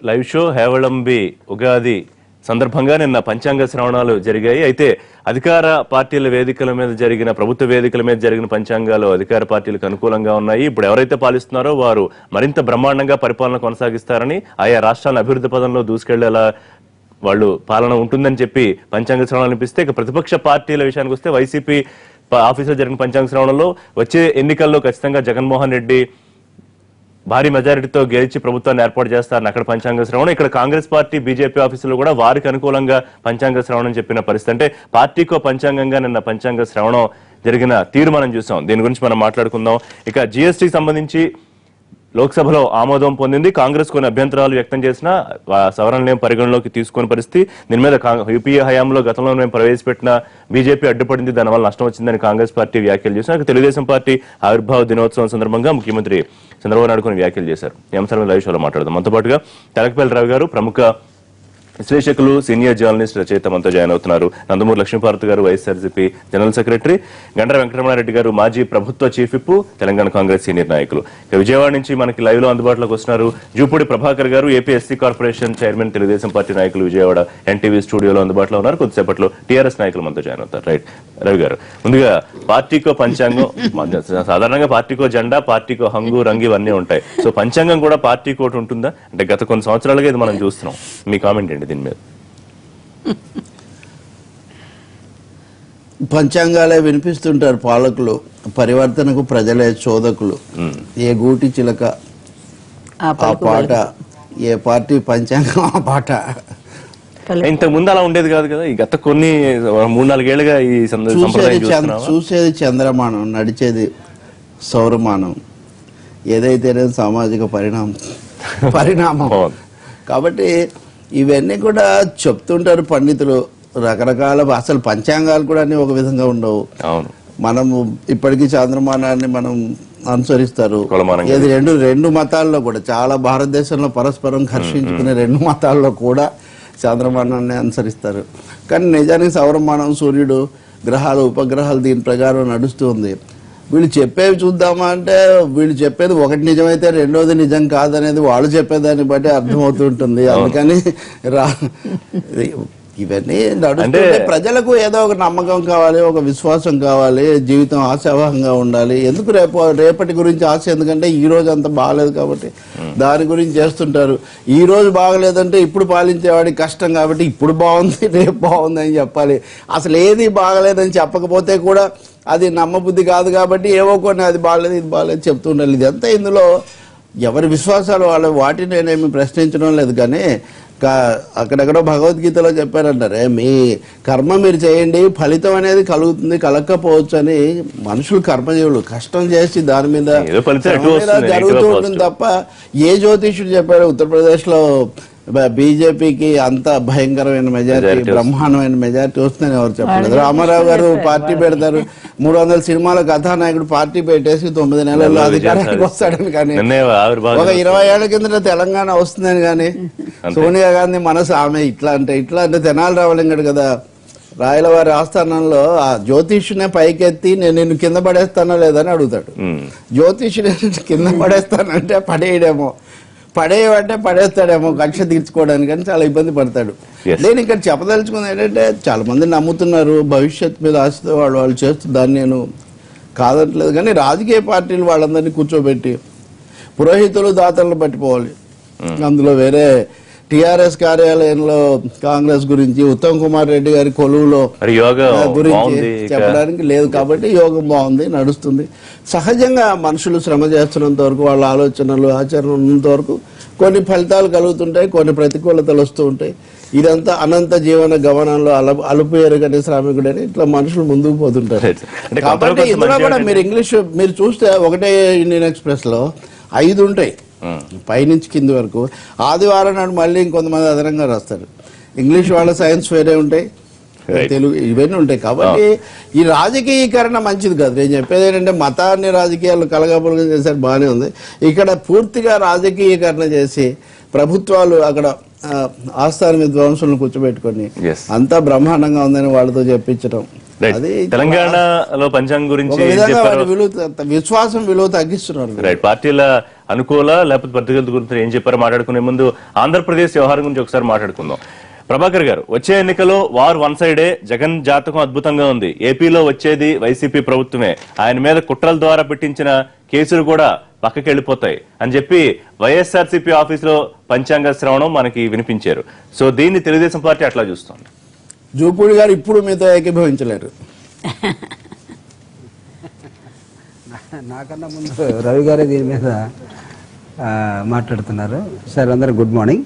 Live show Hevalambi Ugadi సందర్భంగా నిన్న పంచాంగ శ్రవణాలు జరిగాయి. అయితే అధికార పార్టీల వేదికల మీద జరిగిన ప్రభుత్వ వేదికల మీద జరిగిన పంచాంగాలు అధికార పార్టీలకు అనుకూలంగా ఉన్నాయి. ఇప్పుడు ఎవరైతే పాలిస్తున్నారో వారు మరింత బ్రహ్మాండంగా పరిపాలన కొనసాగిస్తారని, ఆయా రాష్ట్రాలను అభివృద్ధి పదంలో దూసుకెళ్లేలా వాళ్ళు పాలన ఉంటుందని చెప్పి పంచాంగ శ్రవణాలు అనిపిస్తే, ఇక ప్రతిపక్ష పార్టీల విషయానికి వస్తే వైసీపీ ఆఫీసులో జరిగిన పంచాంగ శ్రవణంలో వచ్చే ఎన్నికల్లో ఖచ్చితంగా జగన్మోహన్ రెడ్డి భారీ మెజారిటీతో గెలిచి ప్రభుత్వాన్ని ఏర్పాటు చేస్తారని అక్కడ పంచాంగ శ్రవణం. ఇక్కడ కాంగ్రెస్ పార్టీ బీజేపీ ఆఫీసులో కూడా వారికి అనుకూలంగా పంచాంగ శ్రవణం చెప్పిన పరిస్థితి. అంటే పార్టీకో పంచాంగంగా నిన్న పంచాంగ శ్రవణం జరిగిన తీరు మనం చూసాం. దీని గురించి మనం మాట్లాడుకుందాం. ఇక జిఎస్టీకి సంబంధించి లోక్సభలో ఆమోదం పొందింది. కాంగ్రెస్ కొన్ని అభ్యంతరాలు వ్యక్తం చేసినా సవరణలను పరిగణలోకి తీసుకునే పరిస్థితి. దీని మీద యూపీఏ హయాంలో గతంలో మేము ప్రవేశపెట్టిన బీజేపీ అడ్డుపడింది, దానివల్ల నష్టం వచ్చిందని కాంగ్రెస్ పార్టీ వ్యాఖ్యలు చేసిన తెలుగుదేశం పార్టీ ఆవిర్భావ దినోత్సవం సందర్భంగా ముఖ్యమంత్రి చంద్రబాబు నాయుడు కొన్ని వ్యాఖ్యలు చేశారు. ఈ అంశాల మీద లైవ్ షోలో మాట్లాడదాం. మనతో పాటుగా తెలకపల్లి రావు గారు, ప్రముఖ విశ్లేషకులు, సీనియర్ జర్నలిస్ట్, రచయిత మనతో జాయిన్ అవుతున్నారు. నందమూరి లక్ష్మీపార్వతి గారు, వైఎస్ఆర్సీపీ జనరల్ సెక్రటరీ, గండ్ర వెంకటరమణారెడ్డి గారు, మాజీ ప్రభుత్వ chief whip, Telangana Congress senior నాయకులు. విజయవాడ నుంచి మనకి లైవ్ లో అందుబాటులోకి వస్తున్నారు జూపూడి ప్రభాకర్ గారు, AP SC corporation chairman, Telugu Desam party నాయకులు, విజయవాడ ఎన్టీవీ స్టూడియోలో అందుబాటులో ఉన్నారు. కొద్దిసేపట్లో టీఆర్ఎస్ నాయకులు మనతో జాయిన్ అవుతారు. రైట్ రవి గారు, ముందుగా పార్టీకో పంచాంగం, సాధారణంగా పార్టీకో జెండా, పార్టీకో హంగు రంగు ఇవన్నీ ఉంటాయి. సో పంచాంగం కూడా పార్టీకి ఒకటి ఉంటుందా? అంటే గత కొన్ని సంవత్సరాలుగా ఇది మనం చూస్తున్నాం. మీ కామెంట్ ఏంటి దీని మీద? పంచాంగాలే వినిపిస్తుంటారు పాలకులు, పరివర్తనకు ప్రజలే చోదకులు. ఏ గూటి చిలక ఆ పాట, ఏ పార్టీ పంచాంగం ఆ పాట. ఇంతకు ముందు అలా ఉండేది కాదు కదా. ఈ గత కొన్ని 3-4 ఏళ్ళుగా ఈ చూసేది చంద్రమానం, నడిచేది సౌరమానం, ఏదైతేనే సామాజిక పరిణామం. కాబట్టి ఇవన్నీ కూడా చెప్తుంటారు పండితులు రకరకాల. అసలు పంచాంగాలు కూడా అన్ని ఒక విధంగా ఉండవు. మనము ఇప్పటికీ చంద్రమానాన్ని మనం అనుసరిస్తారు. ఏది రెండు మతాల్లో కూడా, చాలా భారతదేశంలో పరస్పరం ఘర్షించుకునే 2 మతాల్లో కూడా చంద్రమానాన్ని అనుసరిస్తారు. కానీ నిజానికి సౌరమానం, సూర్యుడు, గ్రహాలు, ఉపగ్రహాలు దీని ప్రకారం నడుస్తూ ఉంది. వీళ్ళు చెప్పేవి చూద్దామా అంటే, వీళ్ళు చెప్పేది ఒకటి నిజమైతే రెండోది నిజం కాదనేది వాళ్ళు చెప్పేదాన్ని బట్టి అర్థమవుతుంటుంది. అందుకని ఇవన్నీ నడుస్తుంటే ప్రజలకు ఏదో ఒక నమ్మకం కావాలి, ఒక విశ్వాసం కావాలి, జీవితం ఆశావహంగా ఉండాలి. ఎందుకు రేపటి గురించి ఆశ? ఎందుకంటే ఈ రోజు అంత బాగలేదు కాబట్టి దాని గురించి చేస్తుంటారు. ఈ రోజు బాగలేదంటే ఇప్పుడు పాలించేవాడికి కష్టం కాబట్టి ఇప్పుడు బాగుంది, రేపు బాగుంది అని చెప్పాలి. అసలు ఏది బాగలేదని చెప్పకపోతే కూడా అది నమ్మబుద్ధి కాదు కాబట్టి ఏవో కొన్ని అది బాగలేదు, ఇది బాగలేదు చెప్తూ ఉండాలి. ఇదంతా ఇందులో ఎవరి విశ్వాసాలు వాళ్ళు, వాటిని నేనేమి ప్రశ్నించడం లేదు. కానీ అక్కడెక్కడో భగవద్గీతలో చెప్పారంటారే, మీ కర్మ మీరు చేయండి, ఫలితం అనేది కలుగుతుంది, కలగకపోవచ్చు అని. మనుషులు కర్మజీవులు, కష్టం చేసి దాని మీద జరుగుతూ ఉంటుంది తప్ప ఏ జ్యోతిష్యుడు చెప్పాడు ఉత్తరప్రదేశ్లో బీజేపీకి అంత భయంకరమైన మెజారిటీ, బ్రహ్మాండమైన మెజారిటీ వస్తుందని ఎవరు చెప్పలేదు. రామారావు గారు పార్టీ పెడతారు, 300 సినిమాల కథానాయకుడు పార్టీ పెట్టేసి 9 నెలల్లో అధికారానికి వస్తాడని. కానీ ఒక 20 ఏళ్ల కిందట తెలంగాణ వస్తుందని. కానీ సోనియా గాంధీ మనసు ఆమె ఇట్లా అంటే తెనాలి రావలింగడు కదా, రాయలవారి ఆస్థానంలో ఆ జ్యోతిష్యునే పైకెత్తి నేను నిన్ను కింద పడేస్తానో లేదని అడుగుతాడు. జ్యోతిష్యుని కింద పడేస్తానంటే పడేయడేమో, పడేయమంటే పడేస్తాడేమో కక్ష తీర్చుకోవడానికి, అని చాలా ఇబ్బంది పడతాడు. నేను ఇక్కడ చెప్పదలుచుకుంది ఏంటంటే, చాలా మంది నమ్ముతున్నారు భవిష్యత్ మీద ఆశతో వాళ్ళు చేస్తూ, దాన్ని నేను కాదట్లేదు. కానీ రాజకీయ పార్టీలు వాళ్ళందరినీ కూర్చోబెట్టి పురోహితులు దాతలను పట్టిపోవాలి. అందులో వేరే టిఆర్ఎస్ కార్యాలయంలో కాంగ్రెస్ గురించి, ఉత్తమ్ కుమార్ రెడ్డి గారి కొలువులో గురించి చెప్పడానికి లేదు. కాబట్టి యోగం బాగుంది, నడుస్తుంది. సహజంగా మనుషులు శ్రమ చేస్తున్నంత వరకు, వాళ్ళ ఆలోచనలు ఆచరణ ఉన్నంత వరకు కొన్ని ఫలితాలు కలుగుతుంటాయి, కొన్ని ప్రతికూలతలు వస్తూ ఉంటాయి. ఇదంతా అనంత జీవన గమనంలో అలుపు ఎరుగని శ్రామికుడని ఇట్లా మనుషులు ముందుకు పోతుంటారు. కాబట్టి ఇందులో కూడా మీరు ఇంగ్లీష్ మీరు చూస్తే ఒకటే ఇండియన్ ఎక్స్ప్రెస్ లో 5 ఉంటాయి పైనుంచి కింది వరకు. ఆదివారం నాడు మళ్ళీ ఇంకొంతమంది అదనంగా రాస్తారు. ఇంగ్లీష్ వాళ్ళ సైన్స్ వేరే ఉంటాయి, తెలుగు ఇవన్నీ ఉంటాయి. కాబట్టి ఈ రాజకీయీకరణ మంచిది కాదు. నేను చెప్పేది ఏంటంటే, మతాన్ని రాజకీయాలు కలగపులగా చేశారు, బాగానే ఉంది. ఇక్కడ పూర్తిగా రాజకీయీకరణ చేసి ప్రభుత్వాలు అక్కడ ఆస్థాన విద్వాంసులను కూర్చోబెట్టుకొని అంతా బ్రహ్మాండంగా ఉందని వాళ్ళతో చెప్పించడం, అది తెలంగాణలో పంచాంగం గురించి విశ్వాసం విలువ తగ్గిస్తున్నారు. రైట్, పార్టీల అనుకూల లేకపోతే ప్రతికూలత గురించి ఏం చెప్పారో మాట్లాడుకునే ముందు ఆంధ్రప్రదేశ్ వ్యవహారం గురించి ఒకసారి మాట్లాడుకుందాం. ప్రభాకర్ గారు, వచ్చే ఎన్నికలో వార్ వన్ సైడే, జగన్ జాతకం అద్భుతంగా ఉంది. ఏపీలో వచ్చేది వైసీపీ ప్రభుత్వమే, ఆయన మీద కుట్రల ద్వారా పెట్టించిన కేసులు కూడా పక్కకి వెళ్ళిపోతాయి అని చెప్పి వైఎస్ఆర్సీపీ ఆఫీసులో పంచాంగ శ్రవణం మనకి వినిపించారు. సో దీన్ని తెలుగుదేశం పార్టీ అట్లా చూస్తుంది. జూపూడి గారు ఇప్పుడు మీతో ఏకీభవించలేరు. నాకన్నా ముందు రవి గారే దీని మీద మాట్లాడుతున్నారు. సార్ అందరూ గుడ్ మార్నింగ్.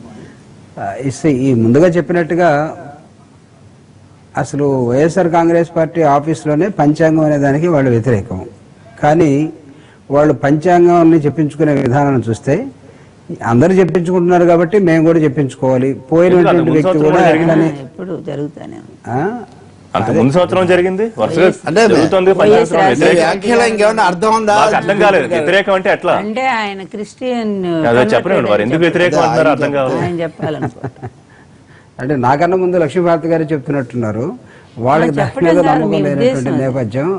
ఈ ముందుగా చెప్పినట్టుగా అసలు వైఎస్ఆర్ కాంగ్రెస్ పార్టీ ఆఫీస్లోనే పంచాంగం అనే దానికి వాళ్ళు వ్యతిరేకం. కానీ వాళ్ళు పంచాంగాన్ని చెప్పించుకునే విధానాన్ని చూస్తే అందరూ చెప్పించుకుంటున్నారు కాబట్టి మేము కూడా చెప్పించుకోవాలి. పోయినటువంటి వ్యక్తి కూడా ఎప్పుడు జరుగుతానే ముందు సంవత్సరం జరిగింది అర్థం ఉందా? అర్థం కాలేదు. వ్యతిరేకం అంటే ఎట్లా అంటే ఆయన క్రిస్టియన్ చెప్పండి, వారు ఎందుకు వ్యతిరేకం అంటారు అర్థం కావాలి. ఆయన చెప్పాలనుకుంటా. అంటే నాకన్నా ముందు లక్ష్మీభారతి గారు చెప్తున్నట్టున్నారు, వాళ్ళకి దాని మీద నమ్మకం లేనటువంటి నేపథ్యం.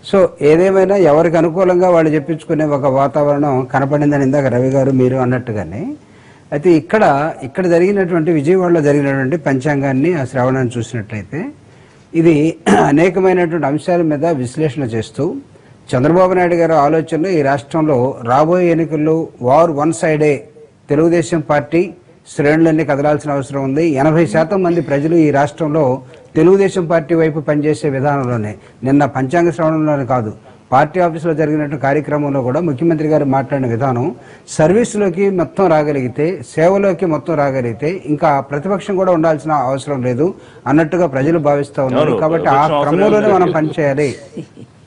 సో ఏదేమైనా ఎవరికి అనుకూలంగా వాళ్ళు చెప్పించుకునే ఒక వాతావరణం కనపడిందని ఇందాక రవి గారు మీరు అన్నట్టుగానే. అయితే ఇక్కడ జరిగినటువంటి విజయవాడలో జరిగినటువంటి పంచాంగాన్ని ఆ శ్రవణాన్ని చూసినట్లయితే ఇది అనేకమైనటువంటి అంశాల మీద విశ్లేషణ చేస్తూ చంద్రబాబు నాయుడు గారి ఆలోచనలు ఈ రాష్ట్రంలో రాబోయే ఎన్నికల్లో వార్ వన్ సైడే, తెలుగుదేశం పార్టీ శ్రేణులన్నీ కదలాల్సిన అవసరం ఉంది. 80% మంది ప్రజలు ఈ రాష్ట్రంలో తెలుగుదేశం పార్టీ వైపు పనిచేసే విధానంలోనే, నిన్న పంచాంగ శ్రవణంలోనే కాదు, పార్టీ ఆఫీసులో జరిగినట్టు కార్యక్రమంలో కూడా ముఖ్యమంత్రి గారు మాట్లాడిన విధానం, సర్వీసులోకి మొత్తం రాగలిగితే, సేవలోకి మొత్తం రాగలిగితే ఇంకా ప్రతిపక్షం కూడా ఉండాల్సిన అవసరం లేదు అన్నట్టుగా ప్రజలు భావిస్తూ ఉన్నారు. కాబట్టి ఆ క్రమంలోనే మనం పనిచేయాలి.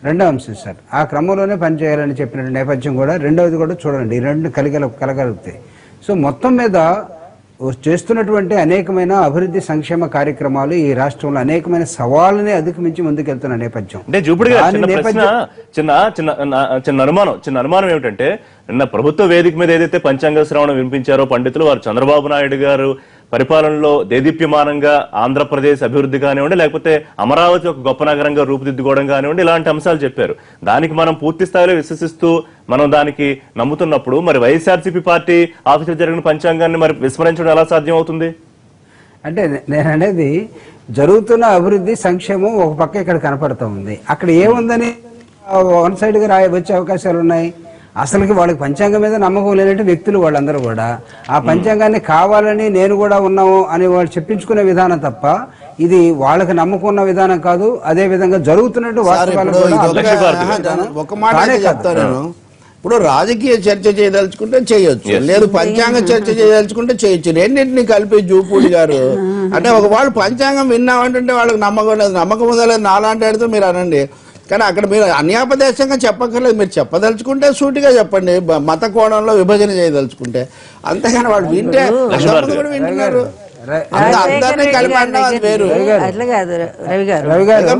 రెండో అంశం సార్, ఆ క్రమంలోనే పనిచేయాలని చెప్పిన నేపథ్యం కూడా రెండవది కూడా చూడండి, ఈ రెండు కలగలుగుతాయి. సో మొత్తం మీద చేస్తున్నటువంటి అనేకమైన అభివృద్ధి సంక్షేమ కార్యక్రమాలు ఈ రాష్ట్రంలో అనేకమైన సవాళ్ళని అధిగమించి ముందుకెళ్తున్న నేపథ్యం. అంటే జూపుడి చిన్న అనుమానం ఏమిటంటే, నిన్న ప్రభుత్వ వేదిక మీద ఏదైతే పంచాంగ శ్రవణం వినిపించారో పండితులు, వారు చంద్రబాబు నాయుడు గారు పరిపాలనలో దేదీప్యమానంగా ఆంధ్రప్రదేశ్ అభివృద్ధి కానివ్వండి, లేకపోతే అమరావతి ఒక గొప్ప నగరంగా రూపుదిద్దుకోవడం కానివ్వండి, ఇలాంటి అంశాలు చెప్పారు. దానికి మనం పూర్తి స్థాయిలో విశ్వసిస్తూ మనం దానికి నమ్ముతున్నప్పుడు మరి వైఎస్ఆర్సీపీ పార్టీ ఆఫీసులో జరిగిన పంచాంగాన్ని మరి విస్మరించడం ఎలా సాధ్యం అవుతుంది? అంటే నేను అనేది జరుగుతున్న అభివృద్ధి సంక్షేమం ఒక పక్క ఇక్కడ కనపడుతూ ఉంది. అక్కడ ఏముందని వన్ సైడ్ గా వచ్చే అవకాశాలు ఉన్నాయి. అసలుకి వాళ్ళకి పంచాంగం మీద నమ్మకం లేనట్టు వ్యక్తులు వాళ్ళందరూ కూడా ఆ పంచాంగాన్ని కావాలని నేను కూడా ఉన్నాము అని వాళ్ళు చెప్పించుకునే విధానం తప్ప ఇది వాళ్ళకి నమ్మకం ఉన్న విధానం కాదు. అదే విధంగా జరుగుతున్నట్టు ఒక మాట చెప్తాను, ఇప్పుడు రాజకీయ చర్చ చేయదలుచుకుంటే చేయొచ్చు, లేదు పంచాంగ చర్చ చేయదలుచుకుంటే చేయొచ్చు. రెండింటినీ కలిపి జూపూడి గారు అంటే ఒక వాళ్ళు పంచాంగం విన్నామంటే వాళ్ళకి నమ్మకం లేదు, నమ్మకం ఉందలేదు నాలాంటి అడితే మీరు అనండి. కానీ అక్కడ మీరు అన్యాపదేశంగా చెప్పక్కర్లేదు, మీరు చెప్పదలుచుకుంటే సూటిగా చెప్పండి, మత కోణంలో విభజన చేయదలుచుకుంటే. అంతేగాని వాళ్ళు వింటే కూడా వింటున్నారు, అందరినీ కలిపి అన్నా అది వేరు.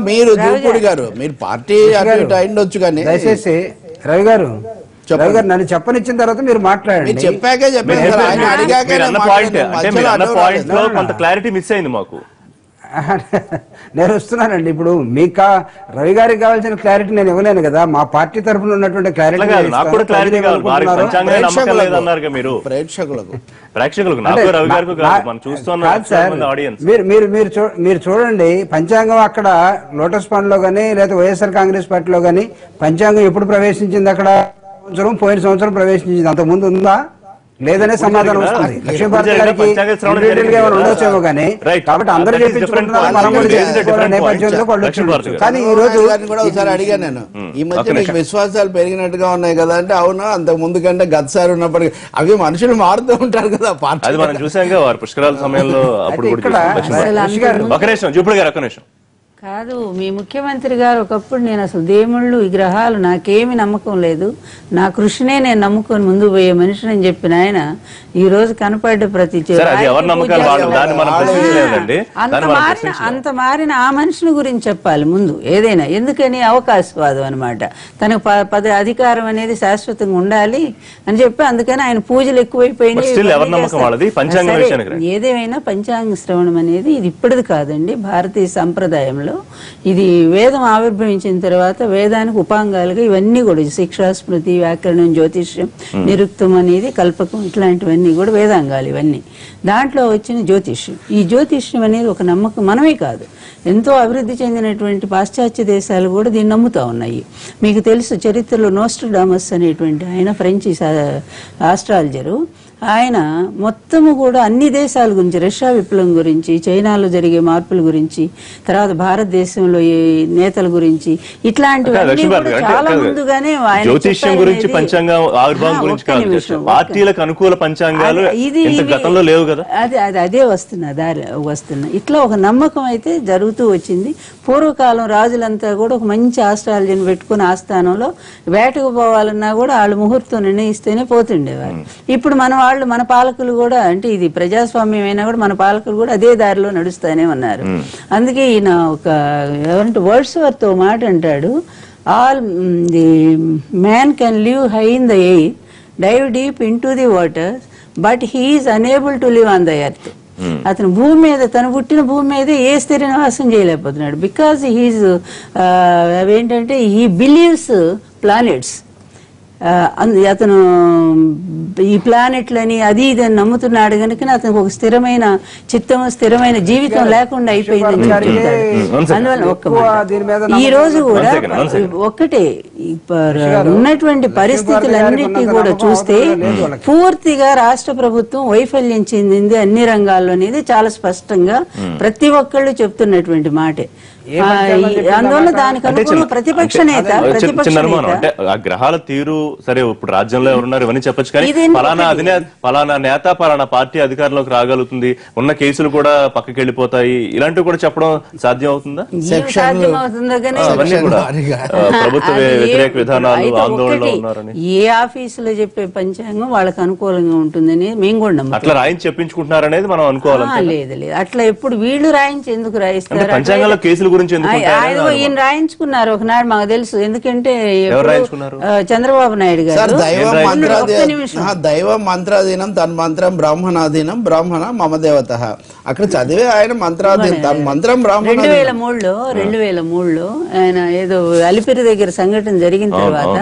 మీరు జూపూడి గారు మీరు పార్టీ అటు అయిండొచ్చు, కానీ దయచేసి రవి గారు నన్ను చెప్పనిచ్చిన తర్వాత మీరు మాట్లాడండి. చెప్పాకే చెప్పారు, ఆయన అడిగాకే కొంత క్లారిటీ మిస్ అయింది మాకు. నేను వస్తున్నానండి. ఇప్పుడు మీకు రవి గారికి కావాల్సిన క్లారిటీ నేను ఇవ్వలేను కదా, మా పార్టీ తరఫున ఉన్నటువంటి క్లారిటీ మీరు చూడండి. పంచాంగం అక్కడ లోటస్ పాండ్ లో గానీ లేదా వైఎస్ఆర్ కాంగ్రెస్ పార్టీలో గానీ పంచాంగం ఎప్పుడు ప్రవేశించింది? అక్కడ పోయిన సంవత్సరం ప్రవేశించింది, అంత ముందు ఉందా లేదనే సమాధానం వస్తుంది. లక్ష్మీభారతి గారికి ఉండొచ్చేమో కానీ, కాబట్టి అందరూ చేయించుకుంటున్నారు, మనం కూడా చేసుకోవాలనే నేపథ్యంలో వాళ్ళు. కానీ ఈ రోజు కూడా ఒకసారి అడిగా నేను, ఈ మధ్య మీకు విశ్వాసాలు పెరిగినట్టుగా ఉన్నాయి కదా అంటే, అవును అంతకు ముందు కంటే గతసారి ఉన్నప్పటికీ అవి మనుషులు మారుతూ ఉంటారు కదా పార్టీ. మనం చూసాం వారు పుష్కరాల సమయంలో కాదు. మీ ముఖ్యమంత్రి గారు ఒకప్పుడు నేను అసలు దేవుళ్ళు విగ్రహాలు నాకేమి నమ్మకం లేదు, నా కృషినే నేను నమ్ముకొని ముందు పోయే మనిషిని అని చెప్పిన ఆయన ఈ రోజు కనపడ్డ ప్రతి అంత మారిన ఆ మనిషిని గురించి చెప్పాలి ముందు ఏదైనా. ఎందుకని అవకాశవాదం అనమాట, తనకు అధికారం అనేది శాశ్వతంగా ఉండాలి అని చెప్పి అందుకని ఆయన పూజలు ఎక్కువైపోయినాయి. ఏదేమైనా పంచాంగ శ్రవణం అనేది ఇది ఇప్పటిది కాదండి, భారతీయ సంప్రదాయంలో చెప్తున్నారో, ఇది వేదం ఆవిర్భవించిన తర్వాత వేదానికి ఉపాంగాలుగా ఇవన్నీ కూడా శిక్ష, స్మృతి, వ్యాకరణం, జ్యోతిష్యం, నిరుక్తం అనేది, కల్పకం, ఇట్లాంటివన్నీ కూడా వేదాంగాలు. ఇవన్నీ దాంట్లో వచ్చిన జ్యోతిష్యం. ఈ జ్యోతిష్యం అనేది ఒక నమ్మకం మనమే కాదు, ఎంతో అభివృద్ధి చెందినటువంటి పాశ్చాత్య దేశాలు కూడా దీన్ని నమ్ముతా ఉన్నాయి. మీకు తెలుసు, చరిత్రలో నోస్ట్రడామస్ అనేటువంటి ఆయన ఫ్రెంచి ఆస్ట్రాలజరు, ఆయన మొత్తము కూడా అన్ని దేశాల గురించి, రష్యా విప్లవం గురించి, చైనాలో జరిగే మార్పుల గురించి, తర్వాత భారతదేశంలో ఈ నేతల గురించి, ఇట్లాంటివన్నీ చాలా ముందుగానే ఆయన జ్యోతిష్యం గురించి, పంచాంగం ఆవిర్భావం గురించి కాదు, పార్టీలకు అనుకూల పంచాంగాలు గతంలో లేవు కదా. అదే వస్తున్నా ఇట్లా ఒక నమ్మకం అయితే జరుగుతూ వచ్చింది. పూర్వకాలం రాజులంతా కూడా ఒక మంచి ఆస్ట్రాలజీని పెట్టుకుని ఆస్థానంలో వేటకు పోవాలన్నా కూడా వాళ్ళు ముహూర్తం నిర్ణయిస్తేనే పోతుండేవారు. ఇప్పుడు మన పాలకులు కూడా, అంటే ఇది ప్రజాస్వామ్యం అయినా కూడా మన పాలకులు కూడా అదే దారిలో నడుస్తూనే ఉన్నారు. అందుకే ఈయన ఒక ఎవరంటే వర్డ్స్వర్త్ మాట అంటాడు, all the man can live high in the air, dive deep into the water, but he's unable to live on the earth. అతను భూమి మీద, తను పుట్టిన భూమి మీద ఏ స్థిర నివాసం చేయలేకపోతున్నాడు. బికాజ్ హీజ్ అవేంటంటే హీ బిలీవ్స్ ప్లానెట్స్. అతను ఈ ప్లానెట్లని అది ఇదని నమ్ముతున్నాడు కనుక అతనికి ఒక స్థిరమైన చిత్తం, స్థిరమైన జీవితం లేకుండా అయిపోయిందని చెప్తాడు. అందువల్ల ఈ రోజు కూడా ఒక్కటే ఉన్నటువంటి పరిస్థితులన్నిటినీ కూడా చూస్తే పూర్తిగా రాష్ట్ర ప్రభుత్వం వైఫల్యం చెందింది అన్ని రంగాల్లో అనేది చాలా స్పష్టంగా ప్రతి ఒక్కళ్ళు చెప్తున్నటువంటి మాటే. అందువల్ల దానికి అనుకూల ప్రతిపక్ష నేత అంటే ఆ గ్రహాల తీరు సరే, ఇప్పుడు రాజ్యంలో ఎవరున్నారు ఇవన్నీ చెప్పొచ్చు, కానీ పలానా నేత పలానా పార్టీ అధికారంలోకి రాగలుగుతుంది, ఉన్న కేసులు కూడా పక్కకి వెళ్ళిపోతాయి, ఇలాంటివి కూడా చెప్పడం సాధ్యం అవుతుందా? అవన్నీ కూడా ప్రభుత్వ వ్యతిరేక విధానాలు, ఆందోళనలో ఉన్నారని ఏ ఆఫీసులో చెప్పే పంచాంగం వాళ్ళకి అనుకూలంగా ఉంటుందని మేము కూడా నమ్ముతాం. అట్లా రాయించి చెప్పించుకుంటున్నారా మనం అనుకోవాలి? లేదు, అట్లా ఎప్పుడు వీళ్ళు రాయించి ఎందుకు రాయిస్తారు? పంచాంగంలో కేసులు గురించి ఈయన రాయించుకున్నారు ఒకనాడు, మాకు తెలుసు. ఎందుకంటే చంద్రబాబు నాయుడు గారు దైవం మంత్రాధీనం తన్మంత్రం బ్రాహ్మణాధీనం బ్రాహ్మణ మమ దేవత, అక్కడ చదివే ఆయన మంత్రాధీనం తన మంత్రం బ్రాహ్మణ. 2003లో ఆయన ఏదో అలిపిరి దగ్గర సంఘటన జరిగిన తర్వాత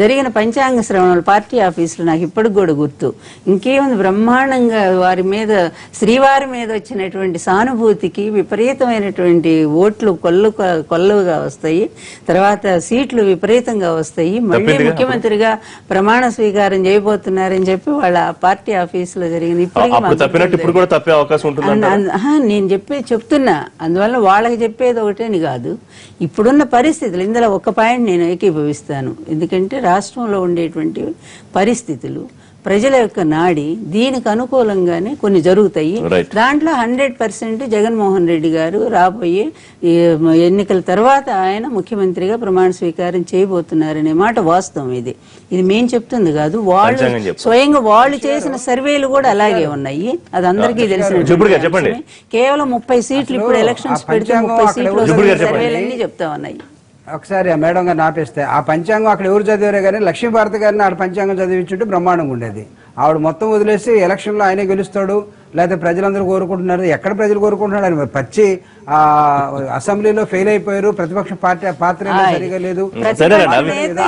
జరిగిన పంచాంగ శ్రవణాలు పార్టీ ఆఫీసులో నాకు ఇప్పటికి కూడా గుర్తు. ఇంకేముంది, బ్రహ్మాండంగా వారి మీద, శ్రీవారి మీద వచ్చినటువంటి సానుభూతికి విపరీతమైనటువంటి ఓట్లు కొల్లుగా వస్తాయి, తర్వాత సీట్లు విపరీతంగా వస్తాయి, మళ్ళీ ముఖ్యమంత్రిగా ప్రమాణ స్వీకారం చేయబోతున్నారని చెప్పి వాళ్ళ పార్టీ ఆఫీసులో జరిగింది. నేను చెప్తున్నా. అందువల్ల వాళ్ళకి చెప్పేది ఒకటేని కాదు, ఇప్పుడున్న పరిస్థితులు. ఇందులో ఒక పాయింట్ నేను ఏకీభవిస్తాను, ఎందుకంటే రాష్ట్రంలో ఉండేటువంటి పరిస్థితులు, ప్రజల యొక్క నాడి, దీనికి అనుకూలంగానే కొన్ని జరుగుతాయి. దాంట్లో 100% జగన్మోహన్ రెడ్డి గారు రాబోయే ఎన్నికల తర్వాత ఆయన ముఖ్యమంత్రిగా ప్రమాణ స్వీకారం చేయబోతున్నారనే మాట వాస్తవం. ఇది మేం చెప్తుంది కాదు, వాళ్ళు స్వయంగా వాళ్ళు చేసిన సర్వేలు కూడా అలాగే ఉన్నాయి. అది అందరికీ తెలిసిన కేవలం 30 సీట్లు ఇప్పుడు ఎలక్షన్స్ పెడితే 30 సీట్లు సర్వేలన్నీ చెప్తా ఉన్నాయి. ఒకసారి ఆ మేడం గారిని ఆపేస్తే, ఆ పంచాంగం అక్కడ ఎవరు చదివారే కానీ లక్ష్మీభారతి గారిని ఆడ పంచాంగం చదివించుంటే బ్రహ్మాండంగా ఉండేది. ఆవిడ మొత్తం వదిలేసి ఎలక్షన్లో ఆయనే గెలుస్తాడు, లేకపోతే ప్రజలందరూ కోరుకుంటున్నారు. ఎక్కడ ప్రజలు కోరుకుంటున్నారు అని పచ్చి అసెంబ్లీలో ఫెయిల్ అయిపోయారు, ప్రతిపక్ష పాత్ర సరిగా లేదు.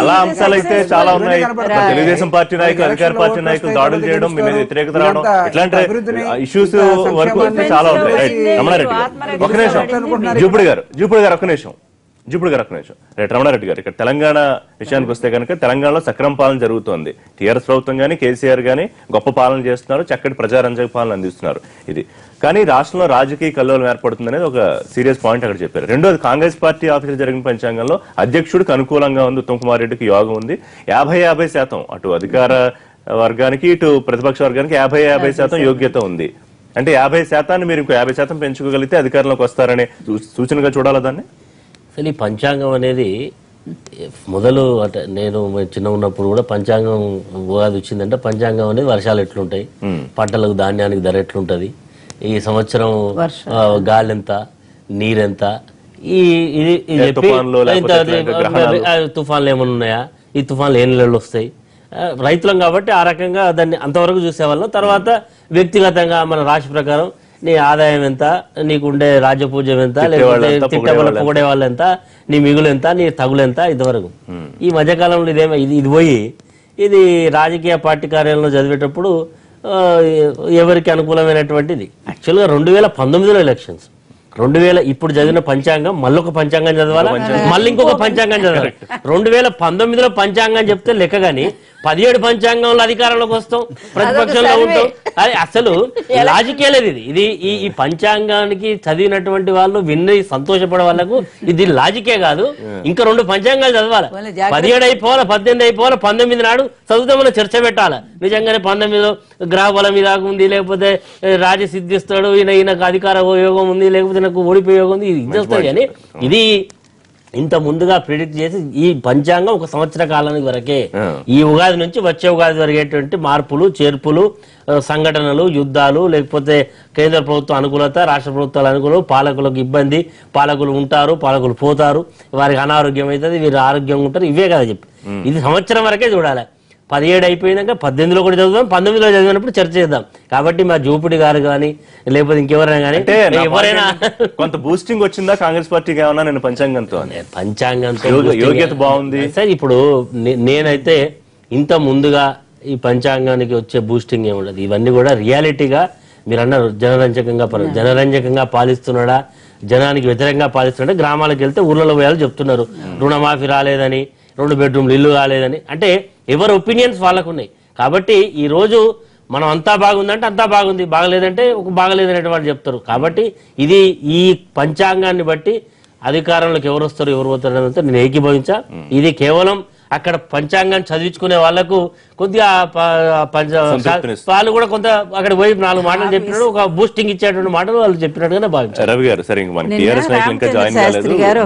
అలా అంశాలు అయితే చాలా ఉన్నాయి. తెలుగుదేశం పార్టీ నాయకులు, అధికార పార్టీ నాయకులు దాడులు చేయడం, మీ మీద వ్యతిరేకత రావడం, ఇట్లాంటి ఇష్యూస్ వరకు చాలా ఉంటాయి. రమణారెడ్డి గారు ఒక నిమిషం, జూపుడు గారు ఒక నిమిషం. రమణారెడ్డి గారు, ఇక్కడ తెలంగాణ విషయానికి వస్తే కనుక తెలంగాణలో సక్రమ పాలన జరుగుతోంది. టీఆర్ఎస్ ప్రభుత్వం కానీ కేసీఆర్ కానీ గొప్ప పాలన చేస్తున్నారు, చక్కటి ప్రజారంజక పాలన అందిస్తున్నారు. ఇది కానీ రాష్ట్రంలో రాజకీయ కల్లోలం ఏర్పడుతుంది అనేది ఒక సీరియస్ పాయింట్ అక్కడ చెప్పారు. రెండోది, కాంగ్రెస్ పార్టీ ఆఫీసులో జరిగిన పంచాంగంలో అధ్యక్షుడికి అనుకూలంగా ఉంది, ఉత్తమ్ కుమార్ రెడ్డికి యోగం ఉంది. 50-50% అటు అధికార వర్గానికి ఇటు ప్రతిపక్ష వర్గానికి 50-50% యోగ్యత ఉంది. అంటే 50% మీరు ఇంకో 50% పెంచుకోగలిగితే అధికారంలోకి వస్తారనే సూచనగా చూడాలా దాన్ని? అసలు ఈ పంచాంగం అనేది మొదలు అంటే నేను చిన్న ఉన్నప్పుడు కూడా పంచాంగం ఉగాది వచ్చిందంటే పంచాంగం అనేది వర్షాలు ఎట్లుంటాయి, పంటలకు ధాన్యానికి ధర ఎట్లుంటది, ఈ సంవత్సరం గాలి ఎంత, నీరెంత, తుఫాన్లు ఏమైనా ఉన్నాయా, ఈ తుఫాన్లు ఏ నెలలు వస్తాయి, రైతులం కాబట్టి ఆ రకంగా దాన్ని అంతవరకు చూసేవాళ్ళం. తర్వాత వ్యక్తిగతంగా మన రాశి ప్రకారం నీ ఆదాయం ఎంత, నీకుండే రాజ్యపూజ్యం ఎంత, లేకపోతే పొగడే వాళ్ళు ఎంత, నీ మిగులు ఎంత, నీ తగులు ఎంత, ఇంతవరకు. ఈ మధ్యకాలంలో ఇది పోయి ఇది రాజకీయ పార్టీ కార్యాలయంలో చదివేటప్పుడు ఎవరికి అనుకూలమైనటువంటిది. యాక్చువల్గా 2019లో ఎలక్షన్స్, ఇప్పుడు చదివిన పంచాంగం మళ్ళొక పంచాంగం చదవాలా, మళ్ళీ ఇంకొక పంచాంగం చదవాలి. 2019లో పంచాంగం చెప్తే లెక్క గాని 17 పంచాంగంలో అధికారంలోకి వస్తాం, ప్రతిపక్షంలో ఉంటాం. అది అసలు లాజికే లేదు. ఇది ఈ పంచాంగానికి చదివినటువంటి వాళ్ళు విని సంతోషపడే వాళ్ళకు ఇది లాజికే కాదు. ఇంకా 2 పంచాంగాలు చదవాలి. 17 అయిపోవాలి, 18 అయిపోవాలి, 19 నాడు చదివితే మనం చర్చ పెట్టాలి. నిజంగానే 19లో గ్రహ బలం మీద ఉంది, లేకపోతే రాజు సిద్ధిస్తాడు, ఈయనకు అధికార యోగం ఉంది, లేకపోతే నాకు ఓడిపోయే యోగం ఉంది, ఇది వస్తుంది. కానీ ఇది ఇంత ముందుగా ప్రిడిక్ట్ చేసి ఈ పంచాంగం 1 సంవత్సర కాలానికి వరకే, ఈ ఉగాది నుంచి వచ్చే ఉగాది వరకేటువంటి మార్పులు చేర్పులు, సంఘటనలు, యుద్ధాలు, లేకపోతే కేంద్ర ప్రభుత్వం అనుకూలత, రాష్ట్ర ప్రభుత్వాల అనుకూలం, పాలకులకు ఇబ్బంది, పాలకులు ఉంటారు, పాలకులు పోతారు, వారికి అనారోగ్యం అవుతుంది, వీరు ఆరోగ్యంగా ఉంటారు, ఇవే కదా చెప్పి ఇది సంవత్సరం వరకే చూడాలి. 17 అయిపోయినాక 18లో కూడా చదువుదాం, 19లో చదివినప్పుడు చర్చ చేద్దాం. కాబట్టి మా జూపిడి గారు కానీ లేకపోతే ఇంకెవరైనా కానీ ఎవరైనా కొంత బూస్టింగ్ వచ్చిందా కాంగ్రెస్ పార్టీకి ఏమన్నా? నేను పంచాంగంతో యోగ్యత బాగుంది సార్. ఇప్పుడు నేనైతే ఇంత ముందుగా ఈ పంచాంగానికి వచ్చే బూస్టింగ్ ఏముండదు. ఇవన్నీ కూడా రియాలిటీగా మీరు అన్నారు, జనరంజకంగా పాలిస్తున్నాడా, జనానికి వ్యతిరేకంగా పాలిస్తున్నాడా. గ్రామాలకు వెళ్తే ఊర్లలో పోయాలి చెప్తున్నారు, రుణమాఫీ రాలేదని, 2 బెడ్రూమ్లు ఇల్లు కాలేదని. అంటే ఎవరి ఒపీనియన్స్ వాళ్ళకు ఉన్నాయి. కాబట్టి ఈ రోజు మనం అంతా బాగుందంటే అంతా బాగుంది, బాగలేదంటే బాగలేదనేటువంటి చెప్తారు. కాబట్టి ఇది ఈ పంచాంగాన్ని బట్టి అధికారంలోకి ఎవరు వస్తారు ఎవరు పోతారు అనేది నేను ఏకీభవించా. ఇది కేవలం అక్కడ పంచాంగాన్ని చదివించుకునే వాళ్ళకు కొద్దిగా వాళ్ళు కూడా కొంత అక్కడ పోయి 4 మాటలు చెప్పినట్టు, ఒక బూస్టింగ్ ఇచ్చేటువంటి మాటలు వాళ్ళు చెప్పినట్టుగానే భావించారు. రవి గారు సరే,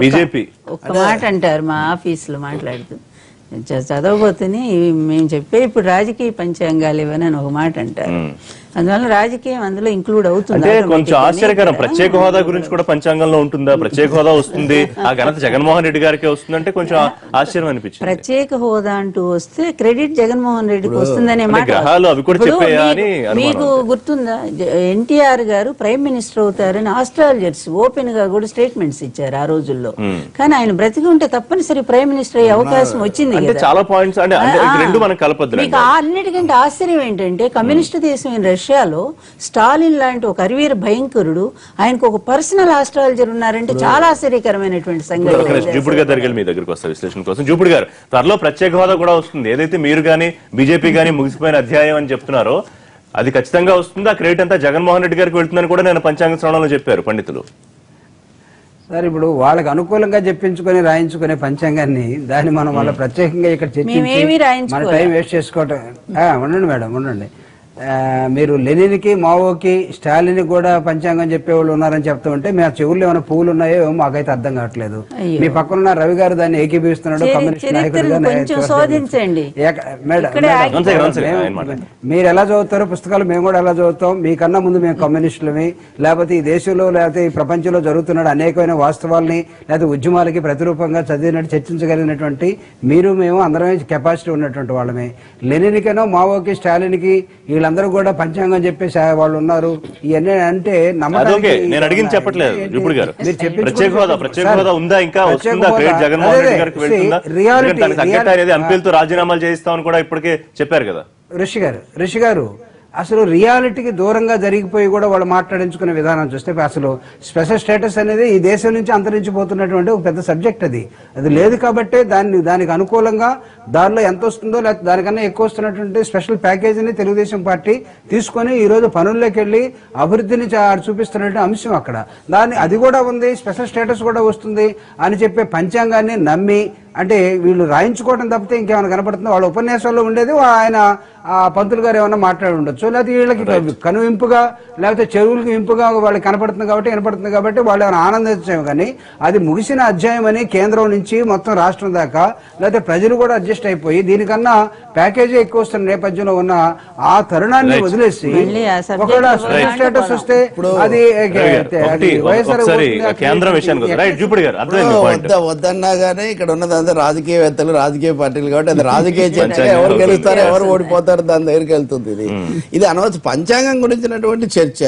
బీజేపీ ఒక మాట అంటారు మా ఆఫీసులో మాట్లాడుతూ, చదవబోతుని మేము చెప్పే ఇప్పుడు రాజకీయ పంచాంగాలు ఇవని ఒక మాట అంటారు. అందువల్ల రాజకీయం అందులో ఇంక్లూడ్ అవుతుంది. కొంచెం ఆశ్చర్యకరం. ప్రత్యేక హోదా గురించి కూడా పంచాంగంలో ఉంటుందా? ప్రత్యేక హోదా వస్తుంది, ఆ ఘనత జగన్మోహన్ రెడ్డి గారికి వస్తుందంటే కొంచెం ఆశ్చర్యం అనిపించింది. ప్రత్యేక హోదా అంటూ వస్తే క్రెడిట్ జగన్మోహన్ రెడ్డికి వస్తుందనే మాట గ్రహాలు అవి కూడా చెప్పాయని మీకు గుర్తుందా? ఎన్టీఆర్ గారు ప్రైమ్ మినిస్టర్ అవుతారని ఆస్ట్రాలజర్స్ ఓపెన్ గా కూడా స్టేట్మెంట్స్ ఇచ్చారు ఆ రోజుల్లో. కానీ ఆయన బ్రతికి ఉంటే తప్పనిసరి ప్రైమ్ మినిస్టర్ అయ్యే అవకాశం వచ్చింది. చాలా పాయింట్స్ మీకు అన్నిటికంటే ఆశ్చర్యం ఏంటంటే కమ్యూనిస్ట్ దేశం రష్యాలో స్టాలిన్ లాంటి ఒక అరివీర భయంకరుడు, ఆయనకు ఒక పర్సనల్ ఆస్ట్రాలజర్ ఉన్నారంటే చాలా ఆశ్చర్యకరమైనటువంటి సంగతి. జూపుడు గారి దగ్గర మీ దగ్గరకు వస్తారు విశ్లేషణ కోసం. జూపుడు గారు, త్వరలో ప్రత్యేక హోదా కూడా వస్తుంది. ఏదైతే మీరు గానీ బీజేపీ గానీ ముగిసిపోయిన అధ్యాయం అని చెప్తున్నారో అది ఖచ్చితంగా వస్తుంది. ఆ క్రెడిట్ అంతా జగన్మోహన్ రెడ్డి గారికి వెళ్తుందని కూడా నేను పంచాంగ శ్రవణంలో చెప్పారు పండితులు. సార్ ఇప్పుడు వాళ్ళకి అనుకూలంగా చెప్పించుకొని రాయించుకునే పంచాంగాన్ని దాన్ని మనం వాళ్ళ ప్రత్యేకంగా ఇక్కడ చర్చించి మన టైం వేస్ట్ చేసుకోవటం. ఉండండి మేడం, ఉండండి. మీరు లెనిన్కి, మావోకి, స్టాలిన్ కూడా పంచాంగం చెప్పేవాళ్ళు ఉన్నారని చెప్తూ ఉంటే మీ చెవుల్లో ఏమైనా పువ్వులు ఉన్నాయో మాకైతే అర్థం కావట్లేదు. మీ పక్కన రవి గారు దాన్ని ఏకీభవిస్తున్నాడు, కమ్యూనిస్ట్ నాయకుడిగా. మీరు ఎలా చదువుతారో పుస్తకాలు మేము కూడా ఎలా చదువుతాం. మీకన్నా ముందు మేము కమ్యూనిస్టులమి, లేకపోతే ఈ దేశంలో లేకపోతే ఈ ప్రపంచంలో జరుగుతున్న అనేకమైన వాస్తవాల్ని లేకపోతే ఉద్యమాలకి ప్రతిరూపంగా చదివినట్టు చర్చించగలిగినటువంటి మీరు మేము అందరమే కెపాసిటీ ఉన్నటువంటి వాళ్ళమే. లెనిన్కనో, మావోకి, స్టాలిన్కి వీళ్ళందరూ కూడా పంచాంగం చెప్పేసి వాళ్ళు ఉన్నారు. ఇవన్నీ అంటే నమ్మకానికి నేను అడిగింది చెప్పట్లేదు. ఇప్పుడు గారు ప్రత్యేక హోదా ఉందా, ఇంకా వస్తుందా, జగన్మోహన్ రెడ్డి గారికి వెళ్తుందా, ఎంపీలతో రాజీనామాలు చేయిస్తామని కూడా ఇప్పటికే చెప్పారు కదా రిషి గారు. అసలు రియాలిటీకి దూరంగా జరిగిపోయి కూడా వాళ్ళు మాట్లాడించుకునే విధానం చూస్తే అసలు స్పెషల్ స్టేటస్ అనేది ఈ దేశం నుంచి అంతరించిపోతున్నటువంటి ఒక పెద్ద సబ్జెక్ట్. అది లేదు కాబట్టే దానికి అనుకూలంగా దానిలో ఎంత వస్తుందో లేకపోతే దానికన్నా ఎక్కువ వస్తున్నటువంటి స్పెషల్ ప్యాకేజీని తెలుగుదేశం పార్టీ తీసుకొని ఈ రోజు పనుల్లోకి వెళ్ళి అభివృద్ధిని చూపిస్తున్నటువంటి అంశం అక్కడ. అది కూడా ఉంది, స్పెషల్ స్టేటస్ కూడా వస్తుంది అని చెప్పే పంచాంగాన్ని నమ్మి అంటే వీళ్ళు రాయించుకోవడం తప్పితే ఇంకేమైనా కనపడుతుందో? వాళ్ళ ఉపన్యాసాల్లో ఉండేది ఆయన పంతులు గారు ఏమైనా మాట్లాడి ఉండొచ్చు, లేకపోతే వీళ్ళకి కనువింపుగా లేకపోతే చెరువులకి ఇంపుగా వాళ్ళకి కనపడుతుంది కాబట్టి వాళ్ళు ఏమైనా ఆనందించాము. కానీ అది ముగిసిన అధ్యాయం అని కేంద్రం నుంచి మొత్తం రాష్ట్రం దాకా లేకపోతే ప్రజలు కూడా అడ్జస్ట్ అయిపోయి దీనికన్నా ప్యాకేజీ ఎక్కువ వస్తున్న నేపథ్యంలో ఉన్న ఆ తరుణాన్ని వదిలేసి ఒకవేళ స్టేటస్ వస్తే అది వద్దన్నా గానీ ఇక్కడ ఉన్నది తర్వాత రాజకీయవేత్తలు రాజకీయ పార్టీలు కాబట్టి అది రాజకీయ చర్చ, ఎవరు గెలుస్తారు ఎవరు ఓడిపోతారు దాని దగ్గరికి వెళ్తుంది. ఇది అనవచ్చు పంచాంగం గురించినటువంటి చర్చ.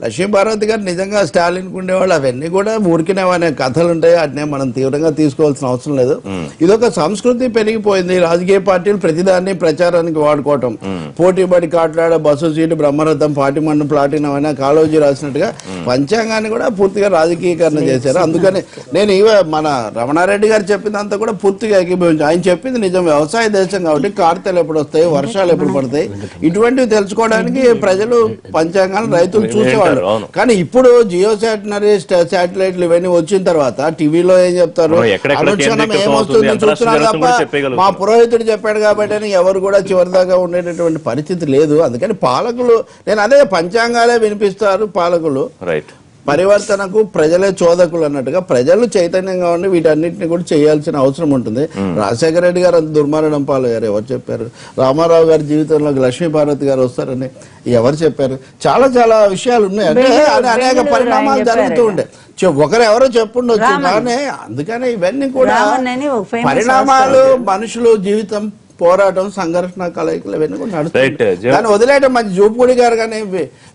లక్ష్మీపార్వతి గారు నిజంగా స్టాలిన్ ఉండేవాళ్ళు అవన్నీ కూడా ఊరికినేవనే కథలు ఉంటాయి, వాటినే మనం తీవ్రంగా తీసుకోవాల్సిన అవసరం లేదు. ఇదొక సంస్కృతి పెరిగిపోయింది. రాజకీయ పార్టీలు ప్రతిదాన్ని ప్రచారానికి వాడుకోవటం, పోటీపడి కాట్లాడ బస్సు సీటు బ్రహ్మరథం పాటిమన్ను ప్లాటినం అయినా కాళోజీ రాసినట్టుగా పంచాంగాన్ని కూడా పూర్తిగా రాజకీయకరణ చేశారు. అందుకని నేను మన రమణారెడ్డి గారు చెప్పిందంతా కూడా పూర్తిగా ఏకీభవించాను. ఆయన చెప్పింది నిజం. వ్యవసాయ దేశం కాబట్టి కార్తెలు ఎప్పుడు వస్తాయి, వర్షాలు ఎప్పుడు పడతాయి, ఇటువంటివి తెలుసుకోవడానికి ప్రజలు పంచాంగాలు రైతులు చూసేవాళ్ళు. కానీ ఇప్పుడు జియో శాటిలైట్లు ఇవన్నీ వచ్చిన తర్వాత టీవీలో ఏం చెప్తారు, అనుక్షణం ఏమొస్తుంది చూస్తున్నారు తప్ప మా పురోహితుడు చెప్పాడు కాబట్టి అని ఎవరు కూడా చివరిదాకా ఉండేటటువంటి పరిస్థితి లేదు. అందుకని పాలకులు, నేను అదే పంచాంగాలే వినిపిస్తారు పాలకులు. పరివర్తనకు ప్రజలే చోదకులు అన్నట్టుగా ప్రజలు చైతన్యంగా ఉండి వీటన్నిటిని కూడా చేయాల్సిన అవసరం ఉంటుంది. రాజశేఖర రెడ్డి గారు అంత దుర్మరణం పాలయ్యారు, ఎవరు చెప్పారు? రామారావు గారి జీవితంలోకి లక్ష్మీపార్వతి గారు వస్తారని ఎవరు చెప్పారు? చాలా చాలా విషయాలు ఉన్నాయి. అంటే అనేక పరిణామాలు జరుగుతూ ఉండే, ఒకరు ఎవరో చెప్పుండొచ్చు. కానీ అందుకనే ఇవన్నీ కూడా పరిణామాలు, మనుషులు జీవితం, పోరాటం, సంఘర్షణ, కలయికలు ఇవన్నీ కూడా నడుస్తాయి. దాన్ని వదిలేయడం మంచి. జూపుడి గారు కానీ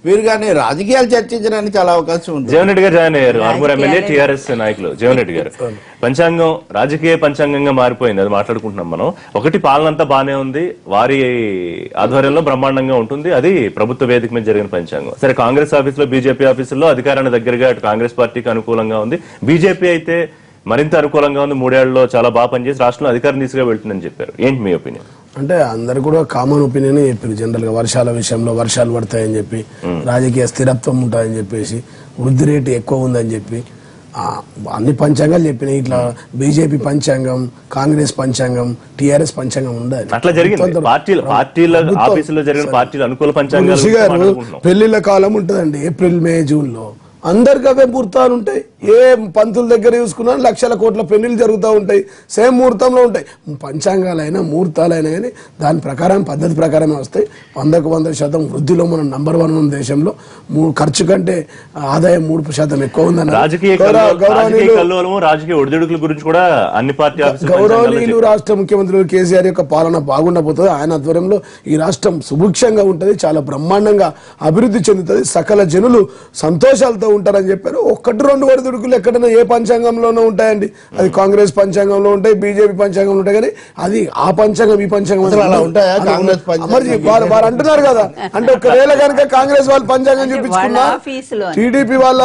వీరు కానీ రాజకీయాలు చర్చించడానికి చాలా అవకాశం ఉంది. జీవన్ రెడ్డి గారు జాయిన్ అయ్యారు, ఆర్మూర్ ఎమ్మెల్యే, టీఆర్ఎస్ నాయకులు. జీవన్ రెడ్డి గారు, పంచాంగం రాజకీయ పంచాంగంగా మారిపోయింది, అది మాట్లాడుకుంటున్నాం మనం. ఒకటి పాలన అంతా బానే ఉంది, వారి ఆధ్వర్యంలో బ్రహ్మాండంగా ఉంటుంది, అది ప్రభుత్వ వేదిక మీద జరిగిన పంచాంగం. సరే, కాంగ్రెస్ ఆఫీసులో బీజేపీ ఆఫీసుల్లో అధికారాన్ని దగ్గరగా అటు కాంగ్రెస్ పార్టీకి అనుకూలంగా ఉంది, బీజేపీ అయితే మరింత అనుకూలంగా ఉంది, 3 ఏళ్లలో చాలా బాగా పనిచేసి రాష్ట్రంలో అధికారం దిశగా వెళ్తుందని చెప్పారు. ఏంటి మీ ఒపీనియన్? అంటే అందరు కూడా కామన్ ఒపీనియన్ చెప్పారు. జనరల్ గా వర్షాల విషయంలో వర్షాలు పడతాయని చెప్పి, రాజకీయ స్థిరత్వం ఉంటాయని చెప్పేసి, వృద్ధి రేటు ఎక్కువ ఉందని చెప్పి అన్ని పంచాంగాలు చెప్పినాయి. ఇట్లా బీజేపీ పంచాంగం, కాంగ్రెస్ పంచాంగం, టీఆర్ఎస్ పంచాంగం ఉండాలి. అట్లా జరిగింది. పార్టీల ఆఫీసులో జరిగిన పార్టీల అనుకూల పంచాంగాలు. పెళ్లిళ్ళ కాలం ఉంటదండి, ఏప్రిల్ మే జూన్ లో అందరికి అవే ముహూర్తాలు ఉంటాయి. ఏ పంతుల దగ్గర చూసుకున్నా లక్షల కోట్ల పెళ్లిళ్ళు జరుగుతూ ఉంటాయి, సేమ్ ముహూర్తంలో ఉంటాయి. పంచాంగాలైనా ముహూర్తాలైనా కానీ దాని ప్రకారం పద్ధతి ప్రకారమే వస్తాయి. 100% వృద్ధిలో మనం నంబర్ 1 ఉన్న దేశంలో. ఖర్చు కంటే ఆదాయం 3% ఎక్కువ ఉందని గౌరవనీయులు రాష్ట్ర ముఖ్యమంత్రి కేసీఆర్ యొక్క పాలన బాగుండబోతుంది. ఆయన ఆధ్వర్యంలో ఈ రాష్ట్రం సుభిక్షంగా ఉంటుంది, చాలా బ్రహ్మాండంగా అభివృద్ధి చెందుతుంది, సకల జనులు సంతోషాలతో ఉంటారని చెప్పారు. 1-2 ఒడిదుడుకులు ఎక్కడైనా ఏ పంచాంగంలోనూ ఉంటాయండి. అది కాంగ్రెస్ పంచాంగంలో ఉంటాయి, బీజేపీ పంచాంగంలో ఉంటాయి. కానీ అది ఆ పంచాంగం ఈ పంచాంగం అలా ఉంటాయా? కాంగ్రెస్ వారు అంటున్నారు కదా, అంటే ఒకవేళ కనుక కాంగ్రెస్ వాళ్ళు పంచాంగం చూపించుకున్నా, టీడీపీ వాళ్ళ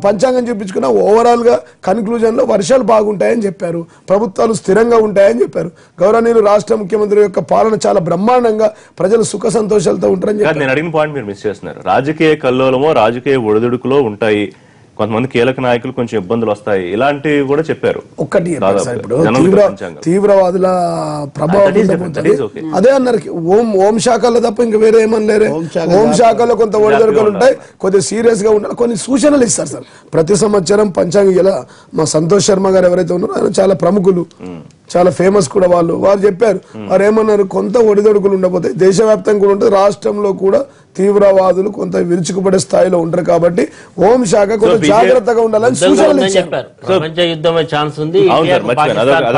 పంచాంగం చూపించుకున్నా, ఓవరాల్ గా కన్క్లూజన్ లో వర్షాలు బాగుంటాయని చెప్పారు, ప్రభుత్వాలు స్థిరంగా ఉంటాయని చెప్పారు. గౌరవనీయులు రాష్ట్ర ముఖ్యమంత్రి యొక్క పాలన చాలా బ్రహ్మాండంగా, ప్రజలు సుఖ సంతోషాలతో ఉంటారని చెప్పారు. నేను అడిగిన పాయింట్ మీరు మిస్ చేస్తున్నారు. రాజకీయ కల్లోలమో రాజకీయ ఒడిదుడుకులో ఉంటాయి, కొంతమంది కీలక నాయకులు కొంచెం ఇబ్బందులు వస్తాయి, ఇలాంటివి కూడా చెప్పారు. ఒక్కటి తీవ్రవాదుల ప్రభావం అదే అన్నారు. ఓం శాఖలో తప్ప ఇంకా వేరే ఏమని లేరే. ఓం శాఖలో కొంత ఒడిదొడుకులు ఉంటాయి, కొద్దిగా సీరియస్ గా ఉండాలి, కొన్ని సూచనలు ఇస్తారు సార్. ప్రతి సంవత్సరం పంచాంగం ఇలా మా సంతోష్ శర్మ గారు ఎవరైతే ఉన్నారో ఆయన చాలా ప్రముఖులు, చాలా ఫేమస్ కూడా. వారు చెప్పారు, వారు ఏమన్నారు, కొంత ఒడిదొడుకులు ఉండబోతాయి, దేశవ్యాప్తంగా కూడా ఉంటుంది, రాష్ట్రంలో కూడా తీవ్రవాదులు కొంత విరుచుకుపడే స్థాయిలో ఉంటారు కాబట్టి ఓం శాఖ కొంత జాగ్రత్తగా ఉండాలని సూచనలు ఇచ్చారు. ప్రపంచ యుద్ధం ఛాన్స్ ఉంది.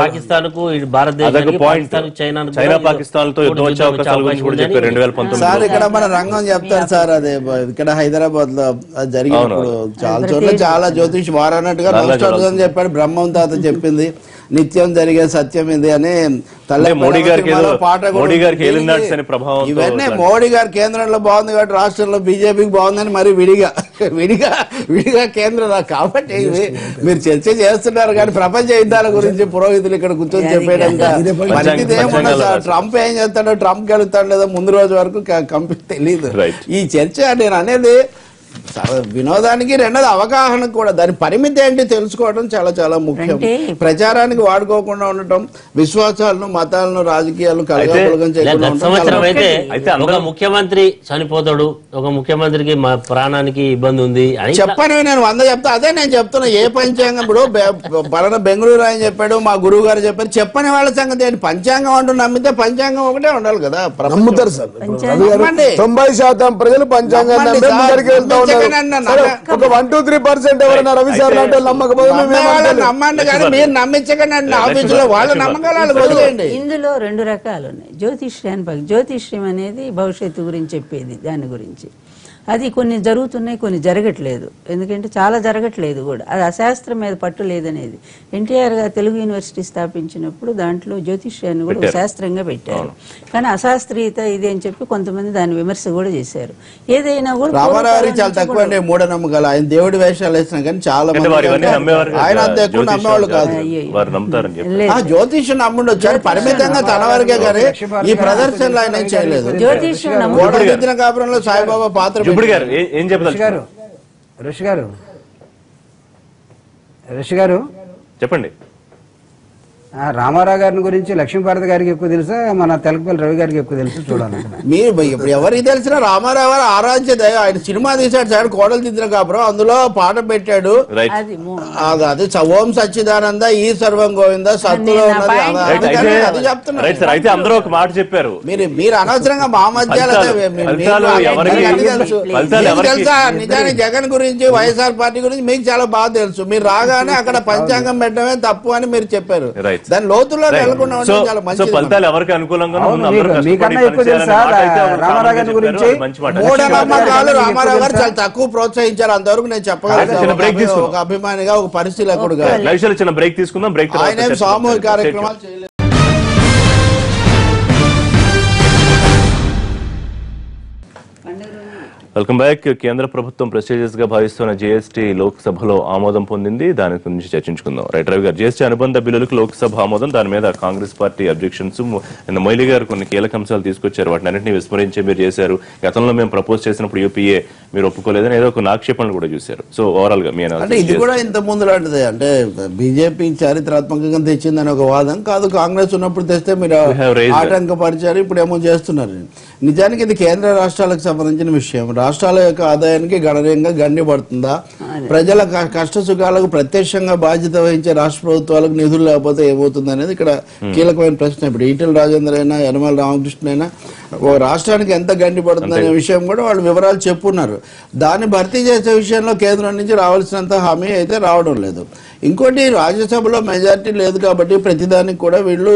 పాకిస్తాన్కు, చైనా పాకిస్తాన్ తో యుద్ధం వచ్చే అవకాశాల గురించి కూడా చెప్పారు 2019. సార్ ఇక్కడ మన రంగం చెప్తారు సార్, అదే ఇక్కడ హైదరాబాద్ లో జరిగినప్పుడు చాలా చోట్ల చాలా జ్యోతిష్ వారన్నట్టుగా అని చెప్పాడు, బ్రహ్మం తాత చెప్పింది నిత్యం జరిగే సత్యం ఇది అని. మోడీ గారికి ఇవన్నీ మోడీ గారి కేంద్రంలో బాగుంది కాబట్టి రాష్ట్రంలో బీజేపీకి బాగుందని మరి విడిగా కేంద్రం కాబట్టి మీరు చర్చ చేస్తున్నారు. కానీ ప్రపంచ యుద్ధాల గురించి పురోహితులు ఇక్కడ కూర్చొని చెప్పేటంత పరిస్థితి ఏముండదు సార్. ట్రంప్ ఏం చేస్తాడో, ట్రంప్ గెలుస్తాడో లేదో ముందు రోజు వరకు కంపెనీ తెలియదు. ఈ చర్చ నేను అనేది వినోదానికి, రెండోది అవగాహనకు కూడా. దాని పరిమితి ఏంటి తెలుసుకోవడం చాలా చాలా ముఖ్యం. ప్రచారానికి వాడుకోకుండా ఉండటం, విశ్వాసాలను, మతాలను, రాజకీయాలను కలగలుగం చేయకుండా. ఒక ముఖ్యమంత్రి చనిపోతాడు, ఒక ముఖ్యమంత్రికి ప్రాణానికి ఇబ్బంది ఉంది చెప్పని నేను 100 చెప్తా. అదే నేను చెప్తున్నా, ఏ పంచాంగం ఇప్పుడు పలానా బెంగళూరు అని చెప్పాడు, మా గురువు గారు చెప్పారు, చెప్పని వాళ్ళ సంగతి ఏంటి? పంచాంగం అంటూ నమ్మితే పంచాంగం ఒకటే ఉండాలి కదా. నమ్ముతారు సార్. 90% ప్రజలు పంచాంగం ఒక 1-2-3% ఎవరైనా రవి సార్ లాంటి నమ్మకపోతే నమ్మండి కానీ మీరు నమ్మించకండి ఆఫీసులో వాళ్ళ నమ్మకాలు వదిలేయండి. ఇందులో 2 రకాలు ఉన్నాయి. జ్యోతిష్యం అనేది భవిష్యత్తు గురించి చెప్పేది, దాని గురించి అది కొన్ని జరుగుతున్నాయి, కొన్ని జరగట్లేదు. ఎందుకంటే చాలా జరగట్లేదు కూడా. అది అశాస్త్రం మీద పట్టు లేదనేది. ఎన్టీఆర్ గారు తెలుగు యూనివర్సిటీ స్థాపించినప్పుడు దాంట్లో జ్యోతిష్యాన్ని కూడా ఒక శాస్త్రంగా పెట్టారు. కానీ అశాస్త్రీయత ఇది అని చెప్పి కొంతమంది దాన్ని విమర్శ కూడా చేశారు. ఏదైనా కూడా రామారావు చాలా తక్కువ అండి మూఢనమ్మకాలు. ఆయన దేవుడి వేషాలు వేసినా కానీ చాలా మంది ఆయన అంత ఎక్కువ నమ్మేవాళ్ళు కాదు. జ్యోతిష్యం నమ్ముండొచ్చారు పరిమితంగా తన వరకే, కానీ ఈ ప్రదర్శనలు ఆయన చేయలేదు. జ్యోతిష్యం కాపురంలో సాయిబాబా పాత్ర ఏం చెప్పారు? ఋషి గారు చెప్పండి. రామారావు గారి గురించి లక్ష్మీభారతి గారికి ఎక్కువ తెలుసా, మన తెలకపల్లి రవి గారికి ఎక్కువ తెలుసు చూడాలి. మీరు ఇప్పుడు ఎవరికి తెలిసినా రామారావు గారు ఆరాధ్య దైవ. ఆయన సినిమా తీశాడు సార్ కోడలు దిద్దిన కాపురం, అందులో పాట పెట్టాడు. అది ఓం సచ్చిదానంద ఈ సర్వం గోవింద సత్తులో ఉన్నది అది చెప్తున్నారు. అయితే అందరూ ఒక మాట చెప్పారు. మీరు అనవసరంగా మా మధ్యాలు తెలుసా? నిజానికి జగన్ గురించి వైఎస్ఆర్ పార్టీ గురించి మీకు చాలా బాగా తెలుసు. మీరు రాగానే అక్కడ పంచాంగం పెట్టడమే తప్పు అని మీరు చెప్పారు. దాని లోతుల్లో వెళ్లకుండా చాలా మంచి ఫలితాలు ఎవరికి అనుకూలంగా మూఢనమ్మకాలు రామారావు గారు చాలా తక్కువ ప్రోత్సహించారు. అంతవరకు నేను చెప్పగలను ఒక అభిమానిగా, ఒక పరిశీలకుడుగా. చిన్న బ్రేక్ తీసుకుందాం. బ్రేక్ ఆయన సామూహిక కార్యక్రమాలు చేయలేదు. Welcome back. కేంద్ర ప్రభుత్వం ప్రెస్టీజియస్ గా భావిస్తున్న జీఎస్టీ లోక్సభలో ఆమోదం పొందింది. దాని గురించి చర్చించుకుందాం. రైట్ రవి గారు, జీఎస్టీ అనుబంధ బిల్లులకు లోక్సభ ఆమోదం, దాని మీద కాంగ్రెస్ పార్టీ అబ్జెక్షన్స్. నిన్న మొయిలీ గారు కొన్ని కీలక అంశాలు తీసుకొచ్చారు. వాటిని అన్నింటినీ విస్మరించి మీరు చేశారు. గతంలో మేము ప్రపోజ్ చేసినప్పుడు యూపీఏ మీరు ఒప్పుకోలేదని ఏదో ఒక ఆక్షేపణలు కూడా చూశారు. సో ఓవరాల్ గా మీ అంటే ఇది కూడా ఇంత ముందు లాంటిదే. అంటే బీజేపీ చారిత్రాత్మకంగా తెచ్చిందని ఒక వాదం కాదు. కాంగ్రెస్ ఉన్నప్పుడు తెస్తే మీరు ఆటంకపరిచారు, ఇప్పుడు ఏమో చేస్తున్నారు. నిజానికి ఇది కేంద్ర రాష్ట్రాలకు సంబంధించిన విషయం. రాష్ట్రాల యొక్క ఆదాయానికి గణనీయంగా గండి పడుతుందా? ప్రజల కష్ట సుఖాలకు ప్రత్యక్షంగా బాధ్యత వహించే రాష్ట్ర ప్రభుత్వాలకు నిధులు లేకపోతే ఏమవుతుంది అనేది ఇక్కడ కీలకమైన ప్రశ్న. ఇప్పుడు ఈటెల రాజేందర్ అయినా యనమల రామకృష్ణ అయినా ఒక రాష్ట్రానికి ఎంత గండి పడుతుంది అనే విషయం కూడా వాళ్ళు వివరాలు చెప్పున్నారు. దాన్ని భర్తీ చేసే విషయంలో కేంద్రం నుంచి రావాల్సినంత హామీ అయితే రావడం లేదు. ఇంకోటి, రాజ్యసభలో మెజార్టీ లేదు కాబట్టి ప్రతిదానికి కూడా వీళ్ళు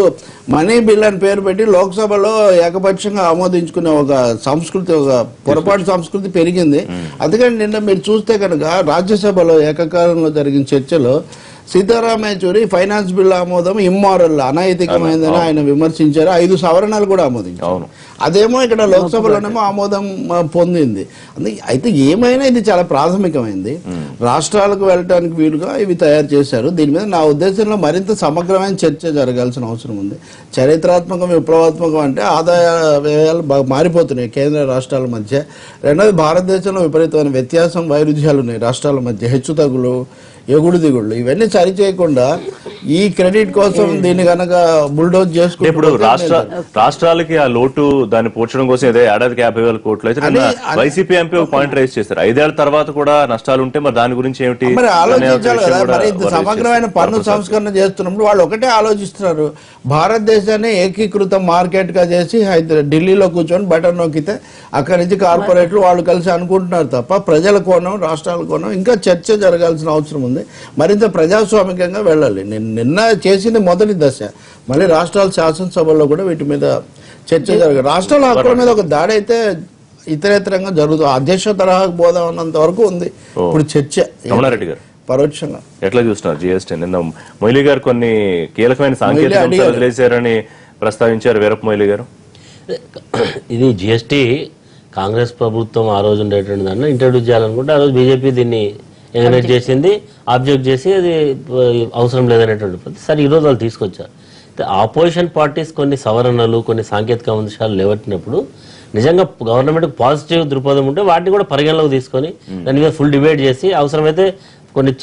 మనీ బిల్ అని పేరు పెట్టి లోక్సభలో ఏకపక్షంగా ఆమోదించుకునే ఒక సంస్కృతి, ఒక పొరపాటు సంస్కృతి పెరిగింది. అందుకని నిన్న మీరు చూస్తే కనుక రాజ్యసభలో ఏకకాలంలో జరిగిన చర్చలో సీతారాం యేచూరి ఫైనాన్స్ బిల్ ఆమోదం ఇమ్మారల్, అనైతికమైందని ఆయన విమర్శించారు. 5 సవరణలు కూడా ఆమోదించారు. అదేమో ఇక్కడ లోక్సభలోనేమో ఆమోదం పొందింది. అయితే ఏమైనా ఇది చాలా ప్రాథమికమైంది. రాష్ట్రాలకు వెళ్ళటానికి వీలుగా ఇవి తయారు చేశారు. దీని మీద నా ఉద్దేశంలో మరింత సమగ్రమైన చర్చ జరగాల్సిన అవసరం ఉంది. చరిత్రాత్మకం, విప్లవాత్మకం అంటే ఆదాయ వ్యయాలు బాగా మారిపోతున్నాయి కేంద్ర రాష్ట్రాల మధ్య. రెండోది, భారతదేశంలో విపరీతమైన వ్యత్యాసం, వైరుధ్యాలు ఉన్నాయి రాష్ట్రాల మధ్య, హెచ్చు తగ్గులు, ఎగుడు దిగుళ్ళు. ఇవన్నీ సరి చేయకుండా ఈ క్రెడిట్ కోసం దీన్ని కనుక బుల్డోజ్ చేసుకుంటే ఇప్పుడు రాష్ట్రాలకి ఆ లోటు దాన్ని పోర్చడం కోసం ఏదో ఏడాదికి 50,000 కోట్లు అయితే వైసీపీ ఎంపీ ఒక పాయింట్ రైజ్ చేశారు. 5 ఏళ్ల తర్వాత కూడా నష్టాలు ఉంటే మరి దాని గురించి ఏమిటి? మరి ఆలోచించాలి కదా. మరి ఇంత సమగ్రమైన పన్ను సంస్కరణ చేస్తున్నప్పుడు వాళ్ళు ఒకటే ఆలోచిస్తున్నారు, భారతదేశాన్ని ఏకీకృత మార్కెట్ గా చేసి ఢిల్లీలో కూర్చొని బటన్ నొక్కితే అక్కడి నుంచి కార్పొరేట్లు వాళ్ళు కలిసి అనుకుంటున్నారు తప్ప ప్రజల కోణం, రాష్ట్రాల కోణం ఇంకా చర్చ జరగాల్సిన అవసరం ఉంది. మరింత ప్రజాస్వామికంగా వెళ్ళాలి. నిన్న చేసింది మొదటి దశ. మళ్ళీ రాష్ట్రాల శాసనసభలో కూడా వీటి మీద చర్చ జరగాలి. రాష్ట్రాల హక్కుల మీద ఒక దాడి అయితే ఇతరేతరంగా జరుగుతుంది. అధ్యక్ష తరహాకు పోదాం అన్నంత వరకు ఉంది ఇప్పుడు చర్చ. రమణారెడ్డి గారు పరోక్షంగా ఎట్లా చూస్తున్నారు జీఎస్టీ? నిన్న మొయిలీ గారు కొన్ని కీలకమైన సాంకేతిక అంశాలు వదిలేశారని ప్రస్తావించారు వీరప్ప మొయిలీ గారు. ఇది జీఎస్టీ కాంగ్రెస్ ప్రభుత్వం ఆ రోజు ఉండేటువంటి దాన్ని ఇంట్రడ్యూస్ చేయాలనుకుంటే ఆ రోజు బీజేపీ దీన్ని ఎంకరేజ్ చేసింది, ఆబ్జెక్ట్ చేసి అది అవసరం లేదనేటువంటి సరే ఈరోజు వాళ్ళు తీసుకొచ్చారు. ఆపోజిషన్ పార్టీస్ కొన్ని సవరణలు, కొన్ని సాంకేతిక అంశాలు లేవట్టినప్పుడు నిజంగా గవర్నమెంట్ పాజిటివ్ దృక్పథం ఉంటే వాటిని కూడా పరిగణలోకి తీసుకొని దాని మీద ఫుల్ డిబేట్ చేసి అవసరమైతే కొన్ని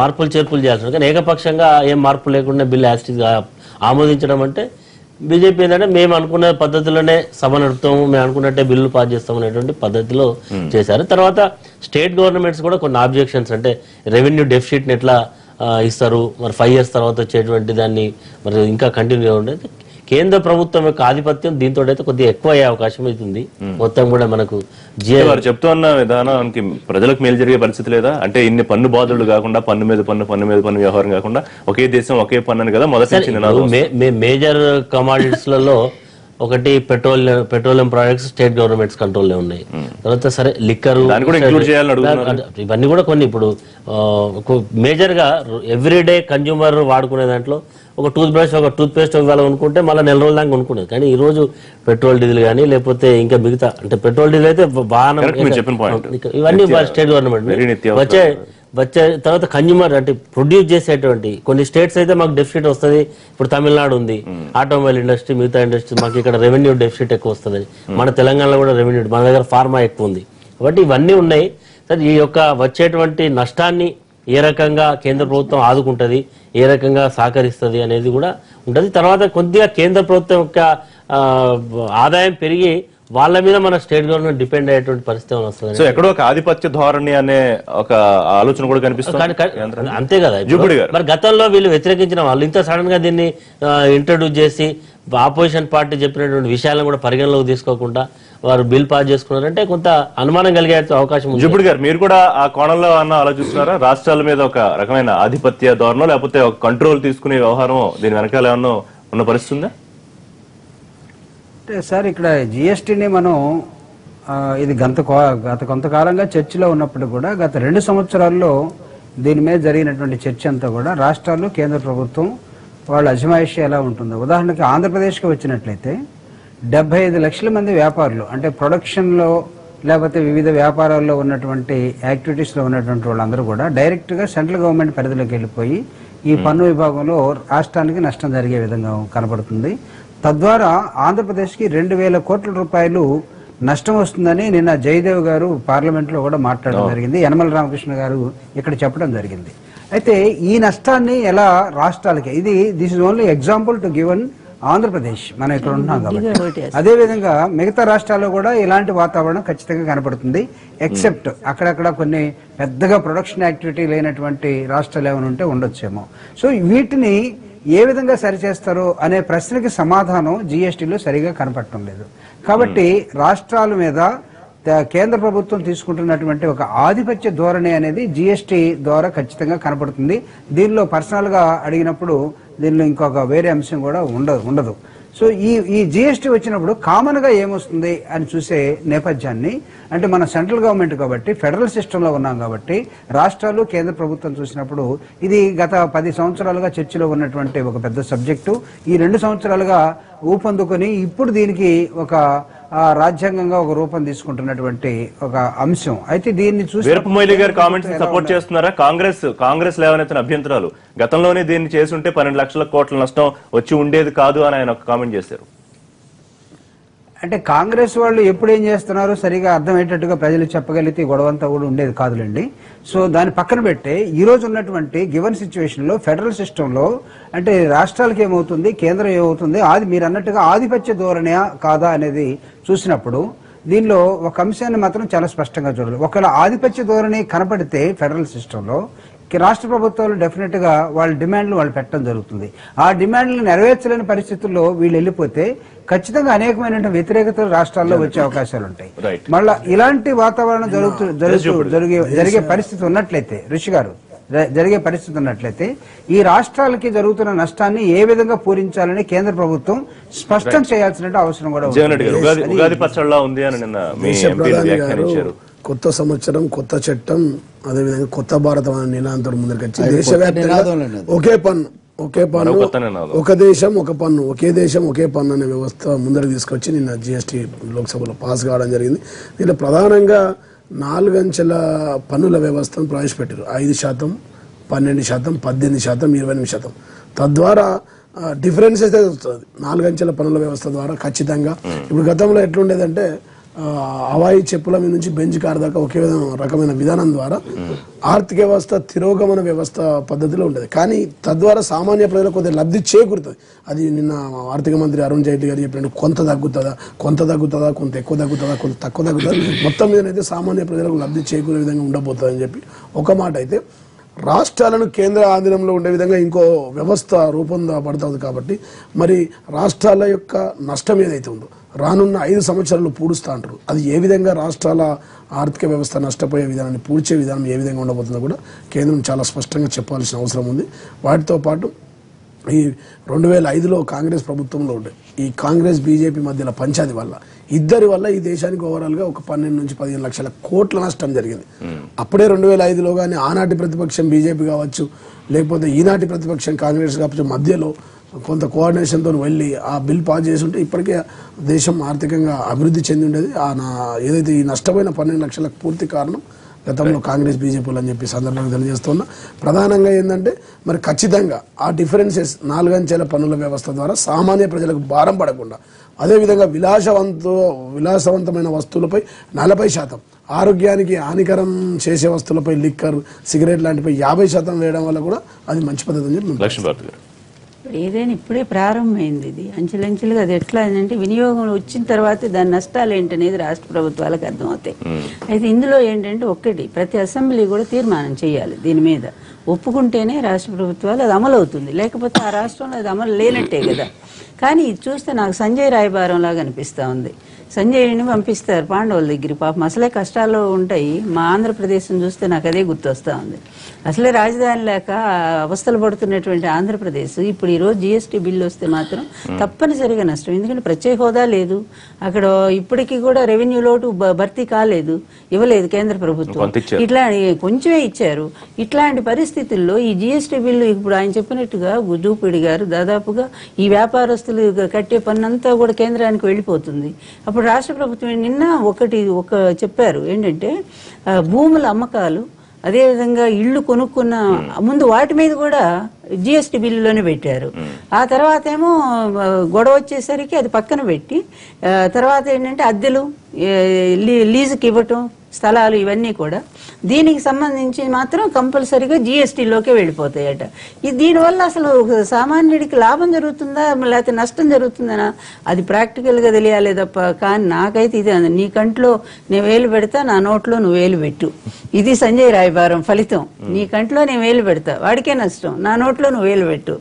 మార్పులు చేర్పులు చేయాల్సి. కానీ ఏకపక్షంగా ఏం మార్పు లేకుండా బిల్ యాస్టిగా ఆమోదించడం అంటే బీజేపీ ఏంటంటే మేము అనుకున్న పద్ధతిలోనే సభ నడుపుతాము, మేము అనుకున్నట్టే బిల్లు పాస్ చేస్తాము అనేటువంటి పద్ధతిలో చేశారు. తర్వాత స్టేట్ గవర్నమెంట్స్ కూడా కొన్ని ఆబ్జెక్షన్స్, అంటే రెవెన్యూ డెఫిసిట్ ని ఎట్లా ఇస్తారు, మరి 5 years తర్వాత వచ్చేటువంటి దాన్ని మరి ఇంకా కంటిన్యూ ఉండేది. కేంద్ర ప్రభుత్వం యొక్క ఆధిపత్యం దీంతో అయితే కొద్దిగా ఎక్కువ అయ్యే అవకాశం అవుతుంది. మొత్తం కూడా మనకు వారు చెప్తున్న విధానానికి ప్రజలకు మేలు జరిగే పరిస్థితి లేదా? అంటే ఇన్ని పన్ను బాధలు కాకుండా పన్ను మీద పన్ను వ్యవహారం కాకుండా ఒకే దేశం ఒకే పన్ను అని కదా మొదటి మేజర్ కమాడిటీస్ లలో ఒకటి పెట్రోలియం ప్రొడక్ట్స్ స్టేట్ గవర్నమెంట్స్ కంట్రోల్లో ఉన్నాయి. తర్వాత సరే లిక్కర్ ఇవన్నీ కూడా కొన్ని ఇప్పుడు మేజర్ గా ఎవ్రీడే కన్జ్యూమర్ వాడుకునే దాంట్లో ఒక టూత్ పేస్ట్ ఇవ్వాలి అనుకుంటే మళ్ళీ నెల రోజుల దాకా కొనుక్కునేది. కానీ ఈ రోజు పెట్రోల్ డీజిల్ కానీ లేకపోతే ఇంకా మిగతా అంటే పెట్రోల్ డీజిల్ అయితే వాహనం ఇవన్నీ స్టేట్ గవర్నమెంట్ వచ్చే తర్వాత కన్జ్యూమర్ అంటే ప్రొడ్యూస్ చేసేటువంటి కొన్ని స్టేట్స్ అయితే మాకు డెఫిసిట్ వస్తుంది. ఇప్పుడు తమిళనాడు ఉంది, ఆటోమొబైల్ ఇండస్ట్రీ, మిగతా ఇండస్ట్రీ, మాకు ఇక్కడ రెవెన్యూ డెఫిసిట్ ఎక్కువ వస్తుంది. మన తెలంగాణలో కూడా రెవెన్యూ, మన దగ్గర ఫార్మా ఎక్కువ ఉంది. కాబట్టి ఇవన్నీ ఉన్నాయి. ఈ యొక్క వచ్చేటువంటి నష్టాన్ని ఏ రకంగా కేంద్ర ప్రభుత్వం ఆదుకుంటది, ఏ రకంగా సహకరిస్తుంది అనేది కూడా ఉంటది. తర్వాత కొద్దిగా కేంద్ర ప్రభుత్వం యొక్క ఆదాయం పెరిగి వాళ్ళ మీద మన స్టేట్ గవర్నమెంట్ డిపెండ్ అయ్యేటువంటి పరిస్థితి వస్తుంది. సో ఎక్కడో ఒక ఆధిపత్య ధోరణి అనే ఒక ఆలోచన కూడా కనిపిస్తుంది. అంతే కదా. మరి గతంలో వీళ్ళు వ్యతిరేకించిన వాళ్ళు ఇంత సడన్ గా దీన్ని ఇంట్రడ్యూస్ చేసి ఆపోజిషన్ పార్టీ చెప్పినటువంటి విషయాలను కూడా పరిగణలోకి తీసుకోకుండా వారు బిల్ పాస్ చేసుకున్నారంటే కొంత అనుమానం కలిగే అవకాశం ఉంది. జుబుడి గారు, మీరు కూడా ఆ కోణంలో ఆలోచిస్తున్నారా? రాష్ట్రాల మీద ఒక రకమైన ఆధిపత్య ధోరణం లేకపోతే ఒక కంట్రోల్ తీసుకునే వ్యవహారం దీని వెనకాల ఏమన్నా ఉన్న పరిస్థితి ఉందా? అంటే సార్ ఇక్కడ జిఎస్టీని మనం ఇది గత కొంతకాలంగా చర్చలో ఉన్నప్పుడు కూడా గత 2 సంవత్సరాల్లో దీని మీద జరిగినటువంటి చర్చ అంతా కూడా రాష్ట్రాలు కేంద్ర ప్రభుత్వం వాళ్ళ అజమాయిషి ఎలా ఉంటుందో. ఉదాహరణకి ఆంధ్రప్రదేశ్కి వచ్చినట్లయితే 75 లక్షల మంది వ్యాపారులు అంటే ప్రొడక్షన్లో లేకపోతే వివిధ వ్యాపారాల్లో ఉన్నటువంటి యాక్టివిటీస్లో ఉన్నటువంటి వాళ్ళందరూ కూడా డైరెక్ట్గా సెంట్రల్ గవర్నమెంట్ పరిధిలోకి వెళ్ళిపోయి ఈ పన్ను విభాగంలో రాష్ట్రానికి నష్టం జరిగే విధంగా కనబడుతుంది. తద్వారా ఆంధ్రప్రదేశ్కి 2,000 కోట్ల రూపాయలు నష్టం వస్తుందని నిన్న జయదేవ్ గారు పార్లమెంట్లో కూడా మాట్లాడడం జరిగింది. యనమల రామకృష్ణ గారు ఇక్కడ చెప్పడం జరిగింది. అయితే ఈ నష్టాన్ని ఎలా రాష్ట్రాలకి this is only example to given Andhra Pradesh, మనం ఇక్కడ ఉంటున్నాం కాబట్టి. అదేవిధంగా మిగతా రాష్ట్రాల్లో కూడా ఇలాంటి వాతావరణం ఖచ్చితంగా కనపడుతుంది. ఎక్సెప్ట్ అక్కడక్కడ కొన్ని పెద్దగా ప్రొడక్షన్ యాక్టివిటీ లేనటువంటి రాష్ట్రాలు ఏమైనా ఉంటే ఉండొచ్చేమో. సో వీటిని ఏ విధంగా సరిచేస్తారో అనే ప్రశ్నకి సమాధానం జిఎస్టీలో సరిగా కనపడటం లేదు. కాబట్టి రాష్ట్రాల మీద కేంద్ర ప్రభుత్వం తీసుకుంటున్నటువంటి ఒక ఆధిపత్య ధోరణి అనేది జిఎస్టీ ద్వారా ఖచ్చితంగా కనపడుతుంది. దీనిలో పర్సనల్ గా అడిగినప్పుడు దీనిలో ఇంకొక వేరే అంశం కూడా ఉండదు. సో ఈ జిఎస్టీ వచ్చినప్పుడు కామన్ గా ఏమొస్తుంది అని చూసే నేపథ్యాన్ని అంటే మన సెంట్రల్ గవర్నమెంట్ కాబట్టి ఫెడరల్ సిస్టంలో ఉన్నాం కాబట్టి రాష్ట్రాలు కేంద్ర ప్రభుత్వం చూసినప్పుడు ఇది గత 10 సంవత్సరాలుగా చర్చలో ఉన్నటువంటి ఒక పెద్ద సబ్జెక్టు. ఈ 2 సంవత్సరాలుగా ఊపందుకొని ఇప్పుడు దీనికి ఒక రాజ్యాంగంగా ఒక రూపం తీసుకుంటున్నటువంటి ఒక అంశం. అయితే దీన్ని చూసి వీరప్పమొయిలి గారు కామెంట్స్ సపోర్ట్ చేస్తున్నారా? కాంగ్రెస్ లేవనెత్తిన అభ్యంతరాలు గతంలోనే దీన్ని చేసుంటే 12 లక్షల కోట్ల నష్టం వచ్చి ఉండేది కాదు అని ఆయన ఒక కామెంట్ చేశారు. అంటే కాంగ్రెస్ వాళ్ళు ఎప్పుడు ఏం చేస్తున్నారో సరిగా అర్థమయ్యేటట్టుగా ప్రజలు చెప్పగలిగితే గొడవంతా కూడా ఉండేది కాదులేండి. సో దాన్ని పక్కన పెట్టే ఈ రోజు ఉన్నటువంటి గివెన్ సిచ్యువేషన్ లో ఫెడరల్ సిస్టంలో అంటే రాష్ట్రాలకు ఏమవుతుంది, కేంద్రం ఏమవుతుంది, మీరు అన్నట్టుగా ఆధిపత్య ధోరణి కాదా అనేది చూసినప్పుడు దీనిలో ఒక అంశాన్ని మాత్రం చాలా స్పష్టంగా చూడాలి. ఒకవేళ ఆధిపత్య ధోరణి కనపడితే ఫెడరల్ సిస్టంలో రాష్ట్ర ప్రభుత్వాలు డెఫినెట్ గా వాళ్ళ డిమాండ్లు వాళ్ళు పెట్టడం జరుగుతుంది. ఆ డిమాండ్లు నెరవేర్చలేని పరిస్థితుల్లో వీళ్ళు వెళ్ళిపోతే ఖచ్చితంగా అనేకమైన వ్యతిరేకతలు రాష్ట్రాల్లో వచ్చే అవకాశాలు ఉంటాయి. మళ్ళా ఇలాంటి వాతావరణం జరిగే పరిస్థితి ఉన్నట్లయితే ఋషి గారు జరిగే పరిస్థితి ఉన్నట్లయితే ఈ రాష్ట్రాలకి జరుగుతున్న నష్టాన్ని ఏ విధంగా పూరించాలని కేంద్ర ప్రభుత్వం స్పష్టం చేయాల్సిన అవసరం కూడా ఉంది. కొత్త సంవత్సరం, కొత్త చట్టం, అదేవిధంగా కొత్త భారతం అనే నినాదంతో ముందరికి దేశవ్యాప్తంగా ఒకే పన్ను ఒక దేశం ఒక పన్ను, ఒకే దేశం ఒకే పన్ను అనే వ్యవస్థ ముందరికి తీసుకొచ్చి నిన్న జిఎస్టీ లోక్సభలో పాస్ కావడం జరిగింది. దీంట్లో ప్రధానంగా 4 అంచెల పన్నుల వ్యవస్థను ప్రవేశపెట్టారు. 5%, 12%, 18%, 28%. తద్వారా డిఫరెన్స్ అయితే వస్తుంది 4 అంచెల పన్నుల వ్యవస్థ ద్వారా ఖచ్చితంగా. ఇప్పుడు గతంలో ఎట్లుండేదంటే హవాయి చెప్పుల మీద నుంచి బెంచ్ కార్ దాకా ఒకే రకమైన విధానం ద్వారా ఆర్థిక వ్యవస్థ తిరోగమన వ్యవస్థ పద్ధతిలో ఉండేది. కానీ తద్వారా సామాన్య ప్రజలకు కొద్దిగా లబ్ధి చేకూరుతుంది. అది నిన్న ఆర్థిక మంత్రి అరుణ్ జైట్లీ గారు చెప్పినట్టు కొంత తగ్గుతుందా, కొంత ఎక్కువ తగ్గుతుందా, కొంత తక్కువ తగ్గుతుందా, మొత్తం మీదనైతే సామాన్య ప్రజలకు లబ్ధి చేకూరే విధంగా ఉండబోతుందని చెప్పి ఒక మాట అయితే. రాష్ట్రాలను కేంద్ర ఆధీనంలో ఉండే విధంగా ఇంకో వ్యవస్థ రూపొందబడుతుంది కాబట్టి మరి రాష్ట్రాల యొక్క నష్టం ఏదైతే ఉందో రానున్న 5 సంవత్సరాలు పూడుస్తా అంటారు. అది ఏ విధంగా రాష్ట్రాల ఆర్థిక వ్యవస్థ నష్టపోయే విధానాన్ని పూడ్చే విధానం ఏ విధంగా ఉండబోతుందో కూడా కేంద్రం చాలా స్పష్టంగా చెప్పాల్సిన అవసరం ఉంది. వాటితో పాటు ఈ 2005లో కాంగ్రెస్ ప్రభుత్వంలో ఉండే ఈ కాంగ్రెస్ బీజేపీ మధ్యలో పంచాది వల్ల ఇద్దరి వల్ల ఈ దేశానికి ఓవరాల్ గా ఒక 12 నుంచి 15 లక్షల కోట్ల నష్టం జరిగింది. అప్పుడే 2005లో కానీ ఆనాటి ప్రతిపక్షం బీజేపీ కావచ్చు, లేకపోతే ఈనాటి ప్రతిపక్షం కాంగ్రెస్ కావచ్చు, మధ్యలో కొంత కోఆర్డినేషన్తో వెళ్ళి ఆ బిల్ పాస్ చేసి ఉంటే ఇప్పటికే దేశం ఆర్థికంగా అభివృద్ధి చెంది ఉండేది. ఏదైతే ఈ నష్టపోయిన 12 లక్షలకు పూర్తి కారణం గతంలో కాంగ్రెస్ బీజేపీలు అని చెప్పి సందర్భంగా తెలియజేస్తున్నా. ప్రధానంగా ఏంటంటే మరి ఖచ్చితంగా ఆ డిఫరెన్సెస్ 4 అంచెల పన్నుల వ్యవస్థ ద్వారా సామాన్య ప్రజలకు భారం పడకుండా, అదేవిధంగా విలాసవంతమైన వస్తువులపై 40%, ఆరోగ్యానికి హానికరం చేసే వస్తువులపై లిక్కర్, సిగరెట్ లాంటిపై 50% వేయడం వల్ల కూడా అది మంచి పద్ధతి అని చెప్పి లక్ష్మీభారతి గారు. ఏదైనా ఇప్పుడే ప్రారంభమైంది. ఇది అంచెలంచెలుగా అది ఎట్లా అంటే వినియోగం వచ్చిన తర్వాత దాని నష్టాలు ఏంటనేది రాష్ట్ర ప్రభుత్వాలకు అర్థమవుతాయి. అయితే ఇందులో ఏంటంటే ఒక్కటి, ప్రతి అసెంబ్లీ కూడా తీర్మానం చేయాలి దీని మీద. ఒప్పుకుంటేనే రాష్ట్ర ప్రభుత్వాలు అది అమలు అవుతుంది, లేకపోతే ఆ రాష్ట్రంలో అది అమలు లేనట్టే కదా. కానీ ఇది చూస్తే నాకు సంజయ్ రాయబారం లాగా అనిపిస్తూ ఉంది. సంజయ్ని పంపిస్తారు పాండవుల దగ్గరికి, పాపం అసలే కష్టాల్లో ఉంటాయి. మా ఆంధ్రప్రదేశ్ని చూస్తే నాకు అదే గుర్తొస్తూ ఉంది. అసలే రాజధాని లేక అవస్థలు పడుతున్నటువంటి ఆంధ్రప్రదేశ్ ఇప్పుడు ఈరోజు జీఎస్టీ బిల్లు వస్తే మాత్రం తప్పనిసరిగా నష్టం. ఎందుకంటే ప్రత్యేక హోదా లేదు అక్కడ, ఇప్పటికీ కూడా రెవెన్యూ లోటు భర్తీ కాలేదు, ఇవ్వలేదు కేంద్ర ప్రభుత్వం. ఇట్లా కొంచెమే ఇచ్చారు. ఇట్లాంటి పరిస్థితుల్లో ఈ జీఎస్టీ బిల్లు ఇప్పుడు ఆయన చెప్పినట్టుగా జూపిడి గారు దాదాపుగా ఈ వ్యాపారస్తులు కట్టే పన్నంతా కూడా కేంద్రానికి వెళ్ళిపోతుంది. అప్పుడు రాష్ట్ర ప్రభుత్వం నిన్న ఒక చెప్పారు ఏంటంటే భూముల అమ్మకాలు, అదేవిధంగా ఇళ్లు కొనుక్కున్న ముందు వాటి మీద కూడా జిఎస్టీ బిల్లులోనే పెట్టారు. ఆ తర్వాత ఏమో గొడవ వచ్చేసరికి అది పక్కన పెట్టి తర్వాత ఏంటంటే అద్దెలు, లీజుకి ఇవ్వటం, స్థలాలు, ఇవన్నీ కూడా దీనికి సంబంధించి మాత్రం కంపల్సరీగా జిఎస్టీలోకే వెళ్ళిపోతాయట. దీనివల్ల అసలు సామాన్యుడికి లాభం జరుగుతుందా లేకపోతే నష్టం జరుగుతుందనా అది ప్రాక్టికల్గా తెలియాలి తప్ప. కానీ నాకైతే ఇది నీ కంట్లో నేను వేలు పెడతా, నా నోట్లో నువ్వు వేలు పెట్టు, ఇది సంజయ్ రాయబారం ఫలితం. నీ కంట్లో నేను వేలు పెడతా, వాడికే నష్టం, నా నోట్లో నువ్వు వేలు పెట్టు,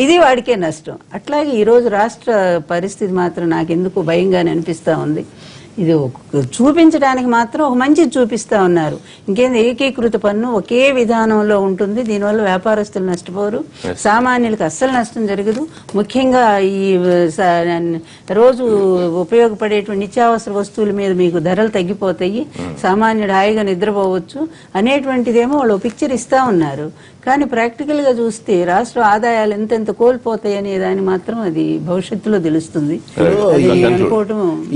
ఇది వాడికే నష్టం. అట్లాగే ఈరోజు రాష్ట్ర పరిస్థితి మాత్రం నాకెందుకు భయంగానే అనిపిస్తూ ఉంది. ఇది చూపించడానికి మాత్రం ఒక మంచిది చూపిస్తా ఉన్నారు. ఇంకేంది ఏకీకృత పన్ను ఒకే విధానంలో ఉంటుంది, దీనివల్ల వ్యాపారస్తులు నష్టపోరు, సామాన్యులకు అస్సలు నష్టం జరగదు. ముఖ్యంగా ఈ రోజు ఉపయోగపడేటువంటి నిత్యావసర వస్తువుల మీద మీకు ధరలు తగ్గిపోతాయి, సామాన్యుడు హాయిగా నిద్రపోవచ్చు అనేటువంటిదేమో వాళ్ళు పిక్చర్ ఇస్తా ఉన్నారు. కానీ ప్రాక్టికల్ గా చూస్తే రాష్ట్ర ఆదాయాలు ఎంతెంత కోల్పోతాయి అనే దాన్ని మాత్రం అది భవిష్యత్తులో తెలుస్తుంది.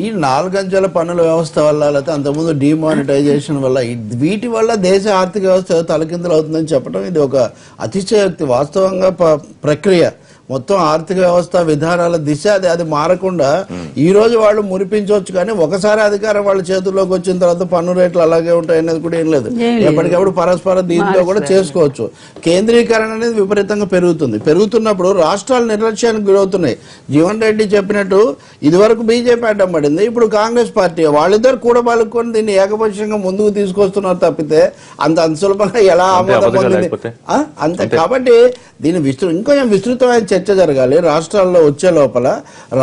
ఈ 4 అంచెల పన్నుల వ్యవస్థ వల్ల లేకపోతే అంతకుముందు డిమానిటైజేషన్ వల్ల వీటి వల్ల దేశ ఆర్థిక వ్యవస్థ తలకిందులు అవుతుందని చెప్పడం ఇది ఒక అతిశయోక్తి. వాస్తవంగా ప్రక్రియ మొత్తం ఆర్థిక వ్యవస్థ విధానాల దిశ అది మారకుండా ఈ రోజు వాళ్ళు మురిపించవచ్చు, కానీ ఒకసారి అధికారం వాళ్ళ చేతుల్లోకి వచ్చిన తర్వాత పన్ను రేట్లు అలాగే ఉంటాయి అనేది కూడా ఏం లేదు. ఎప్పటికప్పుడు పరస్పర దీంట్లో కూడా చేసుకోవచ్చు. కేంద్రీకరణ అనేది విపరీతంగా పెరుగుతున్నప్పుడు రాష్ట్రాలు నిర్లక్ష్యానికి గురవుతున్నాయి. జీవన్ రెడ్డి చెప్పినట్టు ఇదివరకు బీజేపీ అడ్డం పడింది, ఇప్పుడు కాంగ్రెస్ పార్టీ, వాళ్ళిద్దరు కూడబలుకొని దీన్ని ఏకపక్షంగా ముందుకు తీసుకొస్తున్నారు తప్పితే అంత సులభంగా ఎలా ఆమోదం పొందింది అంతే. కాబట్టి దీన్ని ఇంకొంచెం విస్తృతమైన చర్చ జరగాలి రాష్ట్రాల్లో. వచ్చే లోపల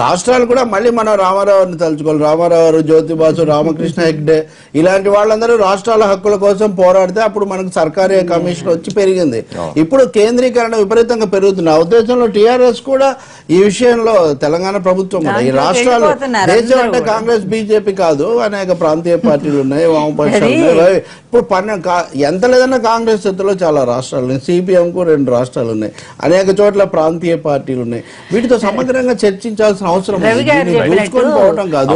రాష్ట్రాలు కూడా మళ్ళీ మనం రామారావుని తలుచుకోవాలి. రామారావు, జ్యోతిబాసు, రామకృష్ణ హెగ్డే ఇలాంటి వాళ్ళందరూ రాష్ట్రాల హక్కుల కోసం పోరాడితే అప్పుడు మనకు సర్కారీ కమిషన్ వచ్చి పెరిగింది. ఇప్పుడు కేంద్రీకరణ విపరీతంగా పెరుగుతుంది. నా ఉద్దేశంలో టీఆర్ఎస్ కూడా ఈ విషయంలో, తెలంగాణ ప్రభుత్వం కూడా, ఈ రాష్ట్రాలు దేశం అంటే కాంగ్రెస్ బీజేపీ కాదు, అనేక ప్రాంతీయ పార్టీలు ఉన్నాయి, వామపక్షాలు ఉన్నాయి. ఇప్పుడు ఎంత లేదన్నా కాంగ్రెస్ చేతిలో చాలా రాష్ట్రాలు ఉన్నాయి, సిపిఎం కు 2 రాష్ట్రాలు ఉన్నాయి, అనేక చోట్ల ప్రాంతీయ పార్టీలు ఉన్నాయి. వీటితో సమగ్రంగా చర్చించాల్సిన అవసరం చూసుకొని పోవటం కాదు,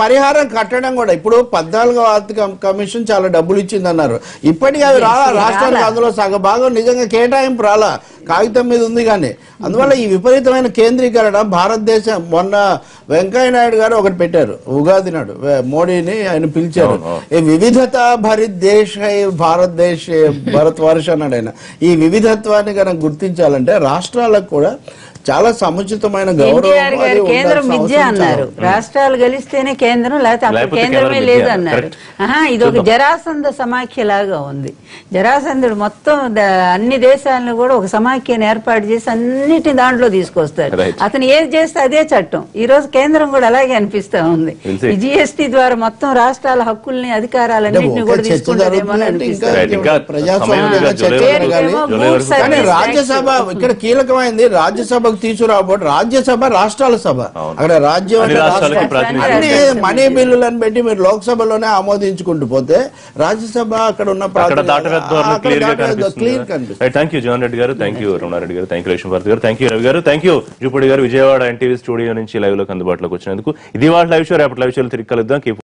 పరిహారం కట్టడం కూడా. ఇప్పుడు 14వ ఆర్థిక కమిషన్ చాలా డబ్బులు ఇచ్చింది అన్నారు, ఇప్పటికీ అవి రాష్ట్రానికి అందులో సగభాగం నిజంగా కేటాయింపు రాలా, కాగితం మీద ఉంది. కానీ అందువల్ల ఈ విపరీతమైన కేంద్రీకరణ భారతదేశం, మొన్న వెంకయ్య నాయుడు గారు ఒకటి పెట్టారు ఉగాది నాడు, మోడీని ఆయన పిలిచారు, ఈ వివిధత భరిత్ దేశ్ హై భారతదేశ్ భరత్ వర్ష్ అన్నాడు ఆయన. ఈ వివిధత్వాన్ని కనుక గుర్తించాలంటే రాష్ట్రాలకు కూడా చాలా సముచితమైన గౌరవం ఎన్టీఆర్ గారు అది కేంద్రం ఉండాల్సిన విద్య అవసరం అన్నారు, రాష్ట్రాలు కలిస్తేనే కేంద్రం, లేకపోతే అక్కడ లేకపోతే కేంద్రమే కేంద్రం లేదు విద్య. అన్నారు. Correct. ఇది ఒక జరాసంధ సమాఖ్య లాగా ఉంది. జరాసంధుడు మొత్తం అన్ని దేశాలను కూడా ఒక సమాఖ్యను ఏర్పాటు చేసి అన్నిటి దాంట్లో తీసుకొస్తారు. Right. అతను ఏది చేస్తే అదే చట్టం. ఈ రోజు కేంద్రం కూడా అలాగే అనిపిస్తా ఉంది. We'll see. ఈ GST ద్వారా మొత్తం రాష్ట్రాల హక్కుల్ని అధికారాలన్నింటినీ కూడా తీసుకుంటారేమో అని అనిపిస్తుంది. Right. ఇంకా ప్రజాస్వామ్యంగా సమయం చర్చ జూలై జరగాలి. వరకు కానీ రాజ్యసభ ఇక్కడ కీలకమైంది, రాజ్యసభకు తీసుకురాబోదు. రాజ్యసభ రాష్ట్రాల సభ, అక్కడ రాజ్యం అన్ని అంటే రాష్ట్రాలకి రాష్ట్రం. ప్రాతినిధ్యం అన్ని మనీ బిల్లులను పెట్టి మీరు లోక్సభలోనే ఆమోదించుకుంటూ పోతే రాజ్యసభ అక్కడ ఉన్న క్లియర్ కనిపిస్తుంది. థ్యాంక్ యూ జగన్ రెడ్డి గారు, థ్యాంక్ యూ రమణారెడ్డి గారు, థ్యాంక్ యూ లక్ష్మీభారతి గారు, థ్యాంక్ యూ రవి గారు, థ్యాంక్ యూ జూపూడి గారు, విజయవాడ ఎన్టీవీ స్టూడియో నుంచి లైవ్ లోకి అందుబాటులోకి వచ్చినందుకు. ఇది వాళ్ళ లైవ్ షో. రేపటి లైవ్ షోలో తిరిగి కలుద్దాం.